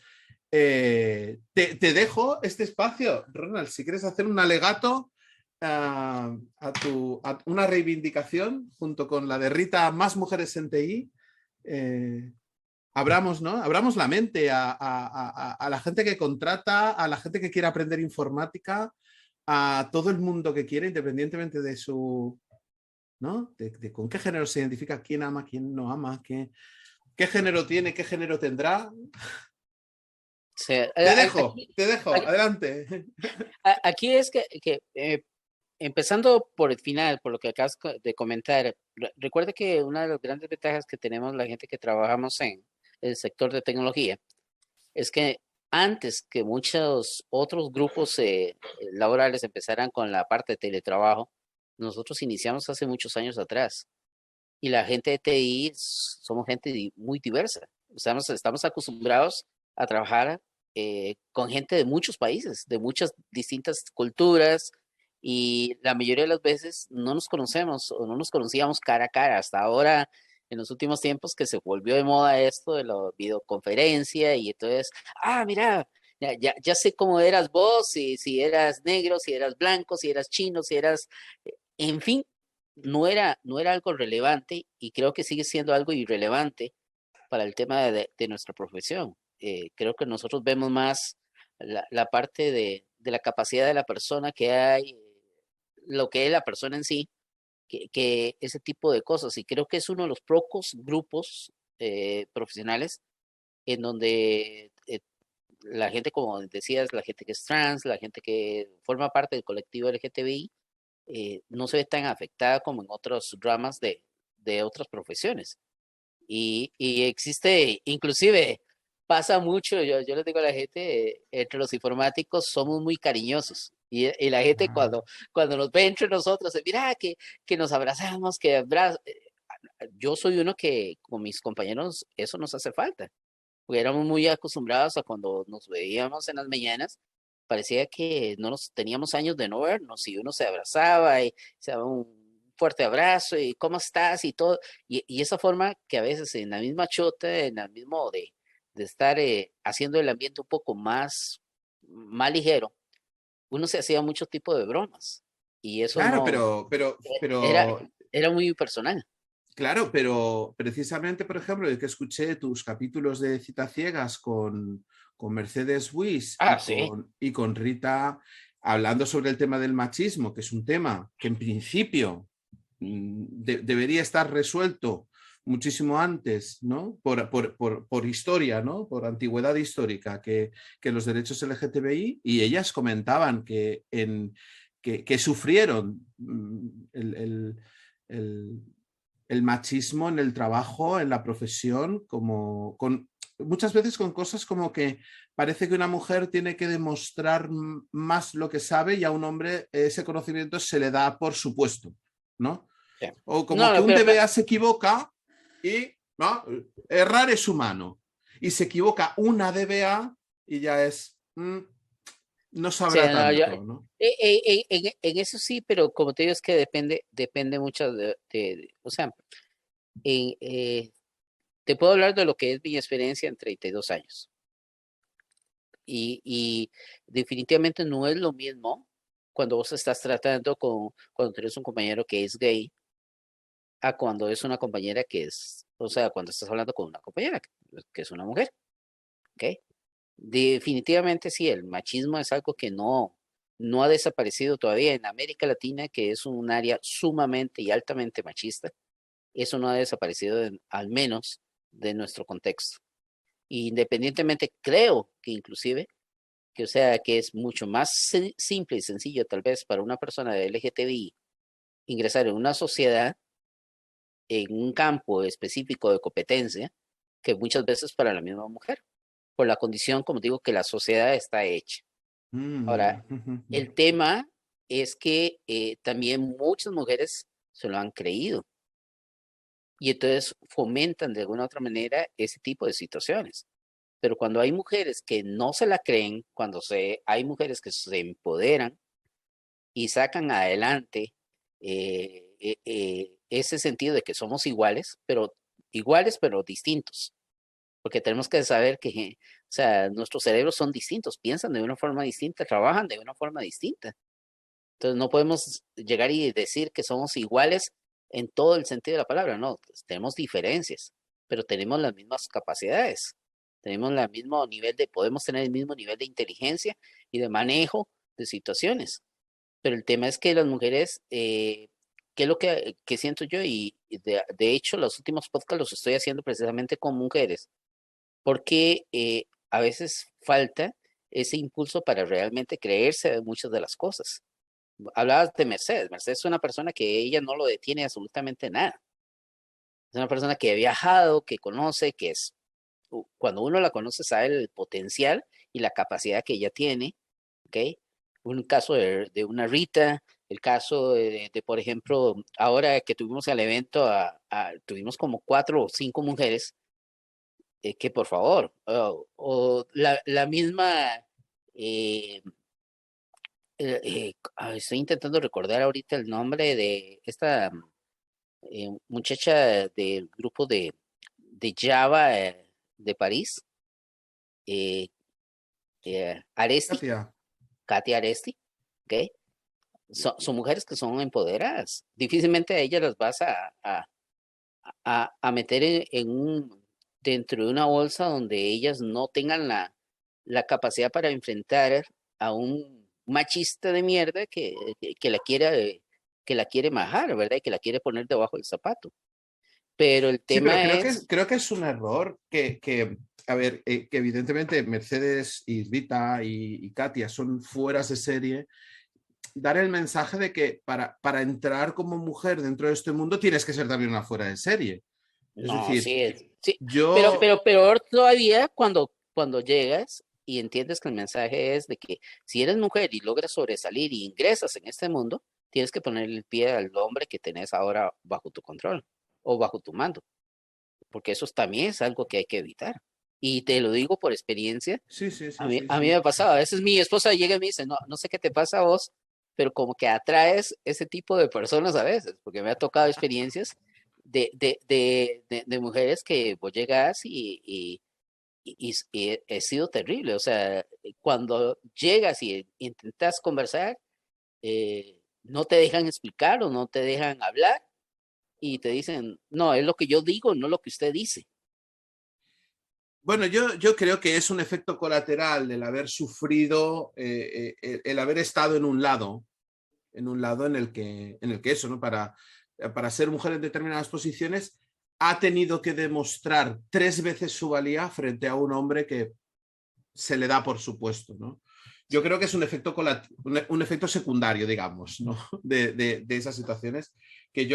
te dejo este espacio, Ronald, si quieres hacer un alegato a una reivindicación junto con la de Rita, más mujeres en TI. Abramos, ¿no? Abramos la mente a la gente que contrata, a la gente que quiere aprender informática, a todo el mundo que quiere, independientemente de su, ¿no? De con qué género se identifica, quién ama, quién no ama, qué género tiene, qué género tendrá. Sí, aquí, Te dejo, adelante. aquí es que empezando por el final, por lo que acabas de comentar, recuerda que una de las grandes ventajas que tenemos la gente que trabajamos en el sector de tecnología es que antes que muchos otros grupos laborales empezaran con la parte de teletrabajo, nosotros iniciamos hace muchos años atrás. Y la gente de TI somos gente muy diversa. Estamos acostumbrados a trabajar con gente de muchos países, de muchas distintas culturas, y la mayoría de las veces no nos conocemos o no nos conocíamos cara a cara. Hasta ahora, en los últimos tiempos, que se volvió de moda esto de la videoconferencia, y entonces, mira, ya sé cómo eras vos, si eras negro, si eras blanco, si eras chino, si eras, en fin, no era algo relevante, y creo que sigue siendo algo irrelevante para el tema de nuestra profesión. Creo que nosotros vemos más la parte de la capacidad de la persona que hay, lo que es la persona en sí, que ese tipo de cosas. Y creo que es uno de los pocos grupos profesionales en donde la gente, como decías, la gente que es trans, la gente que forma parte del colectivo LGTBI, no se ve tan afectada como en otras ramas de otras profesiones. Y existe, inclusive, pasa mucho, yo les digo a la gente, entre los informáticos somos muy cariñosos. Y la gente cuando nos ve entre nosotros, mira, que nos abrazamos, yo soy uno que con mis compañeros eso nos hace falta, porque éramos muy acostumbrados a cuando nos veíamos en las mañanas, parecía que no nos teníamos años de no vernos, y uno se abrazaba y se daba un fuerte abrazo y ¿cómo estás? Y todo. Y esa forma que a veces en la misma chota, en el mismo de estar haciendo el ambiente un poco más ligero, uno se hacía mucho tipo de bromas, y eso Claro, no era, era muy personal. claro, pero precisamente, por ejemplo, el que escuché tus capítulos de Citas Ciegas con Mercedes Buis Sí. y con Rita, hablando sobre el tema del machismo, que es un tema que en principio debería estar resuelto muchísimo antes, ¿no? Por historia, ¿no? Por antigüedad histórica, que los derechos LGTBI, y ellas comentaban que sufrieron el, el machismo en el trabajo, en la profesión, muchas veces con cosas como que parece que una mujer tiene que demostrar más lo que sabe, y a un hombre ese conocimiento se le da por supuesto, ¿no? Sí. O como No, que no, un pero DBA se equivoca y, ¿no? Errar es humano. Y se equivoca una DBA y ya es, no sí, sabrá no, tanto, ¿no? en eso sí, pero como te digo, es que depende mucho o sea, en, te puedo hablar de lo que es mi experiencia en 32 años. Y definitivamente no es lo mismo cuando vos estás tratando cuando tienes un compañero que es gay, a cuando es una compañera o sea, cuando estás hablando con una compañera que es una mujer, ¿ok? Definitivamente sí, el machismo es algo que no ha desaparecido todavía en América Latina, que es un área sumamente y altamente machista. Eso no ha desaparecido, al menos de nuestro contexto. Independientemente, creo que inclusive, que o sea, que es mucho más simple y sencillo tal vez para una persona de LGTBI ingresar en una sociedad, en un campo específico de competencia, que muchas veces para la misma mujer, por la condición, como digo, que la sociedad está hecha. Ahora, Mm. el tema es que también muchas mujeres se lo han creído y entonces fomentan de alguna u otra manera ese tipo de situaciones. Pero cuando hay mujeres que no se la creen, hay mujeres que se empoderan y sacan adelante ese sentido de que somos iguales pero distintos, porque tenemos que saber que, o sea, nuestros cerebros son distintos, piensan de una forma distinta, trabajan de una forma distinta. Entonces no podemos llegar y decir que somos iguales en todo el sentido de la palabra, no, pues, tenemos diferencias, pero tenemos las mismas capacidades, tenemos el mismo nivel podemos tener el mismo nivel de inteligencia y de manejo de situaciones. Pero el tema es que las mujeres, ¿qué es lo que siento yo? Y de hecho, los últimos podcasts los estoy haciendo precisamente con mujeres, porque a veces falta ese impulso para realmente creerse muchas de las cosas. Hablabas de Mercedes. Mercedes es una persona que ella no lo detiene absolutamente nada. Es una persona que ha viajado, que conoce, cuando uno la conoce sabe el potencial y la capacidad que ella tiene, ¿ok? Un caso de una Rita, el caso por ejemplo, ahora que tuvimos el evento, tuvimos como 4 o 5 mujeres, que por favor, o la misma, eh, estoy intentando recordar ahorita el nombre de esta muchacha del grupo de Java de París, eh, Aresti, Katia. Katia Aresti, ¿ok? Son mujeres que son empoderadas. Difícilmente a ellas las vas a meter dentro de una bolsa donde ellas no tengan la capacidad para enfrentar a un machista de mierda que la quiere majar, ¿verdad? Y que la quiere poner debajo del zapato. Pero el Sí, pero tema es, creo que es un error a ver, que evidentemente Mercedes y Rita y Katia son fueras de serie. Dar el mensaje de que para entrar como mujer dentro de este mundo tienes que ser también una fuera de serie. Es no, decir, sí es, sí, yo, pero peor todavía cuando llegas y entiendes que el mensaje es de que si eres mujer y logras sobresalir y ingresas en este mundo, tienes que ponerle el pie al hombre que tenés ahora bajo tu control o bajo tu mando, porque eso también es algo que hay que evitar. Y te lo digo por experiencia, sí, sí, a sí, mí, sí, a mí me sí. ha pasado, a veces mi esposa llega y me dice, no, no sé qué te pasa a vos, pero como que atraes ese tipo de personas a veces, porque me ha tocado experiencias de mujeres que vos llegas y he sido terrible, o sea, cuando llegas y intentas conversar, no te dejan explicar o no te dejan hablar y te dicen, no, es lo que yo digo, no lo que usted dice. Bueno, yo creo que es un efecto colateral del haber sufrido, el haber estado en un lado en el que eso, ¿no? Para ser mujer en determinadas posiciones, ha tenido que demostrar 3 veces su valía frente a un hombre que se le da por supuesto, ¿no? Yo creo que es un efecto secundario, digamos, ¿no? De esas situaciones que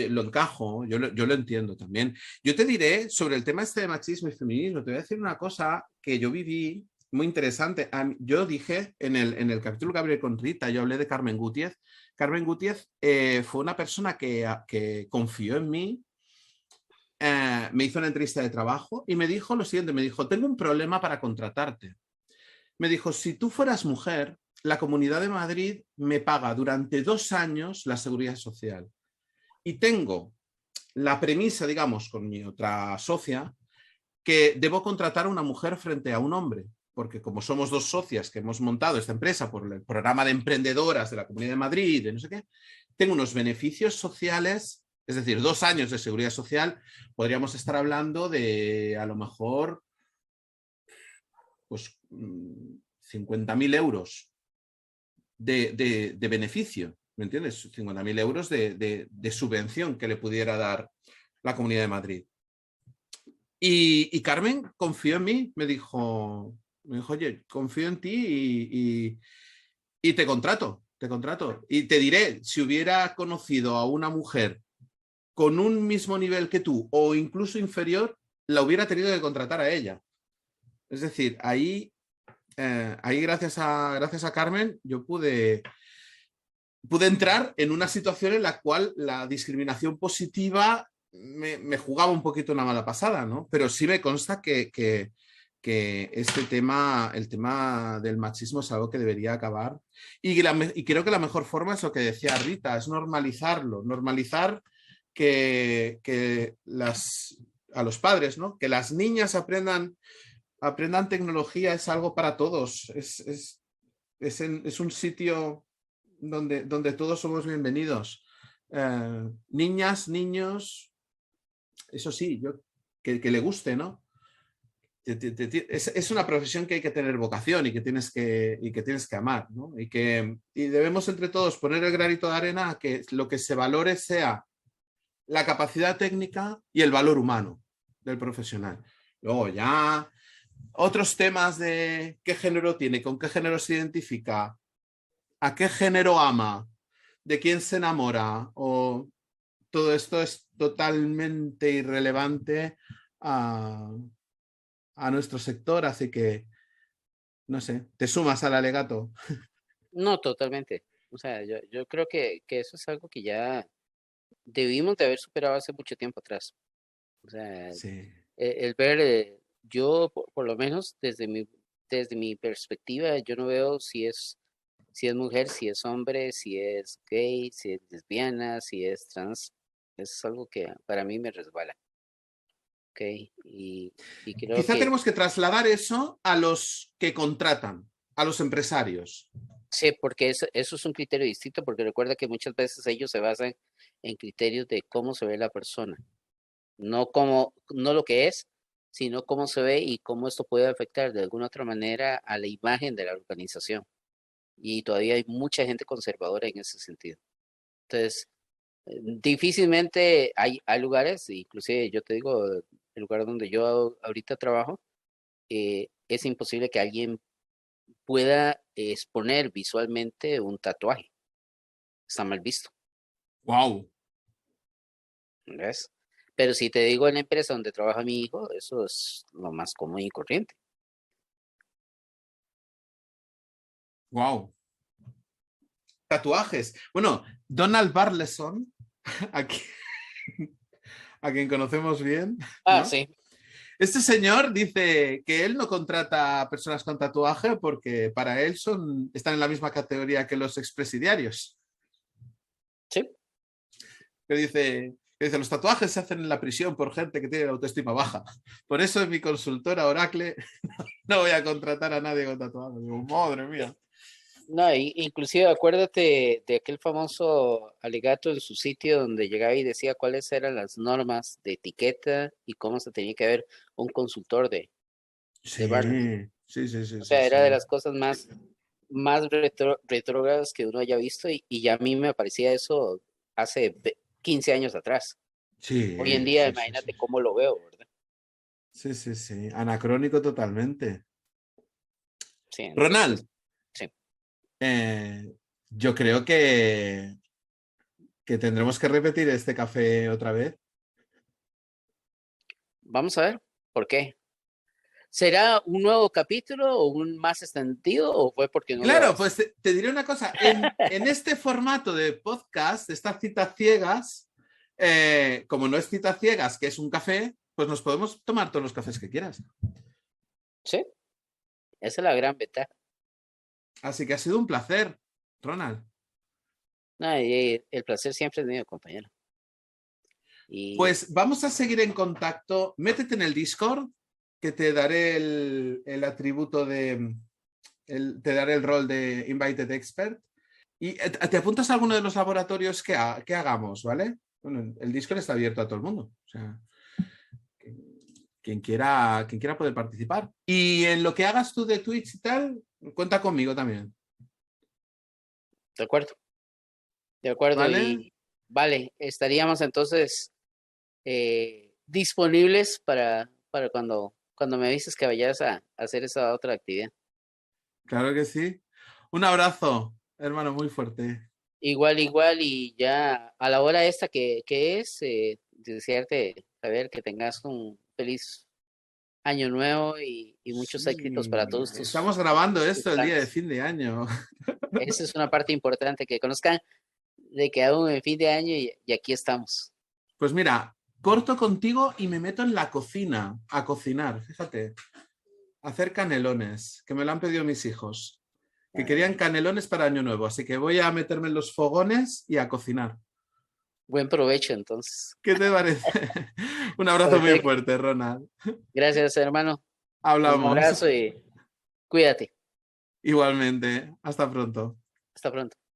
lo encajo, yo lo entiendo también. Yo te diré sobre el tema este de machismo y feminismo, te voy a decir una cosa que yo viví muy interesante. Yo dije en el capítulo que hablé con Rita, yo hablé de Carmen Gutiérrez. Carmen Gutiérrez fue una persona que confió en mí, me hizo una entrevista de trabajo y me dijo lo siguiente, me dijo, tengo un problema para contratarte. Me dijo, si tú fueras mujer, la Comunidad de Madrid me paga durante 2 años la seguridad social. Y tengo la premisa, digamos, con mi otra socia, que debo contratar a una mujer frente a un hombre, porque como somos dos socias que hemos montado esta empresa por el programa de emprendedoras de la Comunidad de Madrid, de no sé qué, tengo unos beneficios sociales, es decir, 2 años de seguridad social, podríamos estar hablando de a lo mejor pues 50.000 euros de beneficio, ¿me entiendes? 50.000 euros de subvención que le pudiera dar la Comunidad de Madrid. Y Carmen confió en mí, me dijo, oye, confío en ti y te contrato, te contrato. Y te diré, si hubiera conocido a una mujer con un mismo nivel que tú o incluso inferior, la hubiera tenido que contratar a ella. Es decir, ahí ahí gracias a Carmen, yo pude entrar en una situación en la cual la discriminación positiva me jugaba un poquito una mala pasada, ¿no? Pero sí me consta que este tema, el tema del machismo es algo que debería acabar. Y creo que la mejor forma es lo que decía Rita, es normalizarlo, normalizar que a los padres, ¿no? Que las niñas aprendan tecnología es algo para todos, es un sitio donde todos somos bienvenidos. Niñas, niños, eso sí, que le guste, ¿no? Es una profesión que hay que tener vocación y que tienes que amar, ¿no? Y debemos entre todos poner el granito de arena a que lo que se valore sea la capacidad técnica y el valor humano del profesional. Luego ya otros temas de qué género tiene, con qué género se identifica, a qué género ama, de quién se enamora, o todo esto es totalmente irrelevante a, a nuestro sector, así que, no sé, te sumas al alegato. No, totalmente. O sea, yo creo que eso es algo que ya debimos de haber superado hace mucho tiempo atrás. O sea, Sí. el ver, yo por lo menos desde mi perspectiva, yo no veo si es mujer, si es hombre, si es gay, si es lesbiana, si es trans. Es algo que para mí me resbala. ¿Ok? Y creo Quizá que tenemos que trasladar eso a los que contratan, a los empresarios. sí, porque eso es un criterio distinto, porque recuerda que muchas veces ellos se basan en criterios de cómo se ve la persona, no lo que es, sino cómo se ve y cómo esto puede afectar de alguna otra manera a la imagen de la organización. Y todavía hay mucha gente conservadora en ese sentido. Entonces, difícilmente hay lugares, inclusive yo te digo, el lugar donde yo ahorita trabajo, es imposible que alguien pueda exponer visualmente un tatuaje. Está mal visto, ¡Wow! ¿ves? Pero si te digo en la empresa donde trabaja mi hijo, eso es lo más común y corriente. ¡Wow! Tatuajes. Bueno, Donald Barleson, a quien, a quien conocemos bien, Ah, ¿no? sí, Este señor dice que él no contrata a personas con tatuaje porque para él están en la misma categoría que los expresidiarios. sí. Que dice, los tatuajes se hacen en la prisión por gente que tiene la autoestima baja. Por eso en mi consultora Oracle no voy a contratar a nadie con tatuajes. Digo, madre mía. No, inclusive acuérdate de aquel famoso alegato en su sitio donde llegaba y decía cuáles eran las normas de etiqueta y cómo se tenía que ver un consultor de Barnes. Sí, sí, sí, sí, O sí, sea, era de sí. las cosas más retrógradas que uno haya visto y ya a mí me parecía eso hace 15 años atrás. Hoy en Sí, día, sí, sí, sí. imagínate cómo lo veo, ¿verdad? Sí, sí, sí. Anacrónico totalmente. Sí, entonces, Ronald, sí. eh, yo creo que tendremos que repetir este café otra vez. Vamos a ver, ¿por qué? ¿Será un nuevo capítulo o un más extendido o fue porque no lo Claro, has? pues te diré una cosa. En este formato de podcast, estas citas ciegas, como no es citas ciegas, que es un café, pues nos podemos tomar todos los cafés que quieras. Sí, esa es la gran ventaja. Así que ha sido un placer, Ronald. No, y el placer siempre es mío, compañero. Y Pues vamos a seguir en contacto. Métete en el Discord, que te daré el atributo te daré el rol de Invited Expert. Y te apuntas a alguno de los laboratorios que hagamos, ¿vale? Bueno, el Discord está abierto a todo el mundo. O sea, quien quiera puede participar. Y en lo que hagas tú de Twitch y tal, cuenta conmigo también. de acuerdo, de acuerdo. ¿Vale? Y vale, estaríamos entonces disponibles para cuando me avises que vayas a hacer esa otra actividad. Claro que sí. Un abrazo, hermano, muy fuerte. Igual, y ya a la hora esta que es, desearte saber que tengas un feliz año nuevo y muchos éxitos para Sí, todos estamos grabando tus esto el día de planes. fin de año. Esa es una parte importante, que conozcan de que aún en fin de año y aquí estamos. Pues mira, corto contigo y me meto en la cocina a cocinar, fíjate, a hacer canelones, que me lo han pedido mis hijos, que querían canelones para Año Nuevo, así que voy a meterme en los fogones y a cocinar. Buen provecho, entonces. ¿Qué te parece? Un abrazo muy Perfecto. fuerte, Ronald. Gracias, hermano. Un Hablamos. abrazo y cuídate. Igualmente. Hasta pronto. Hasta pronto.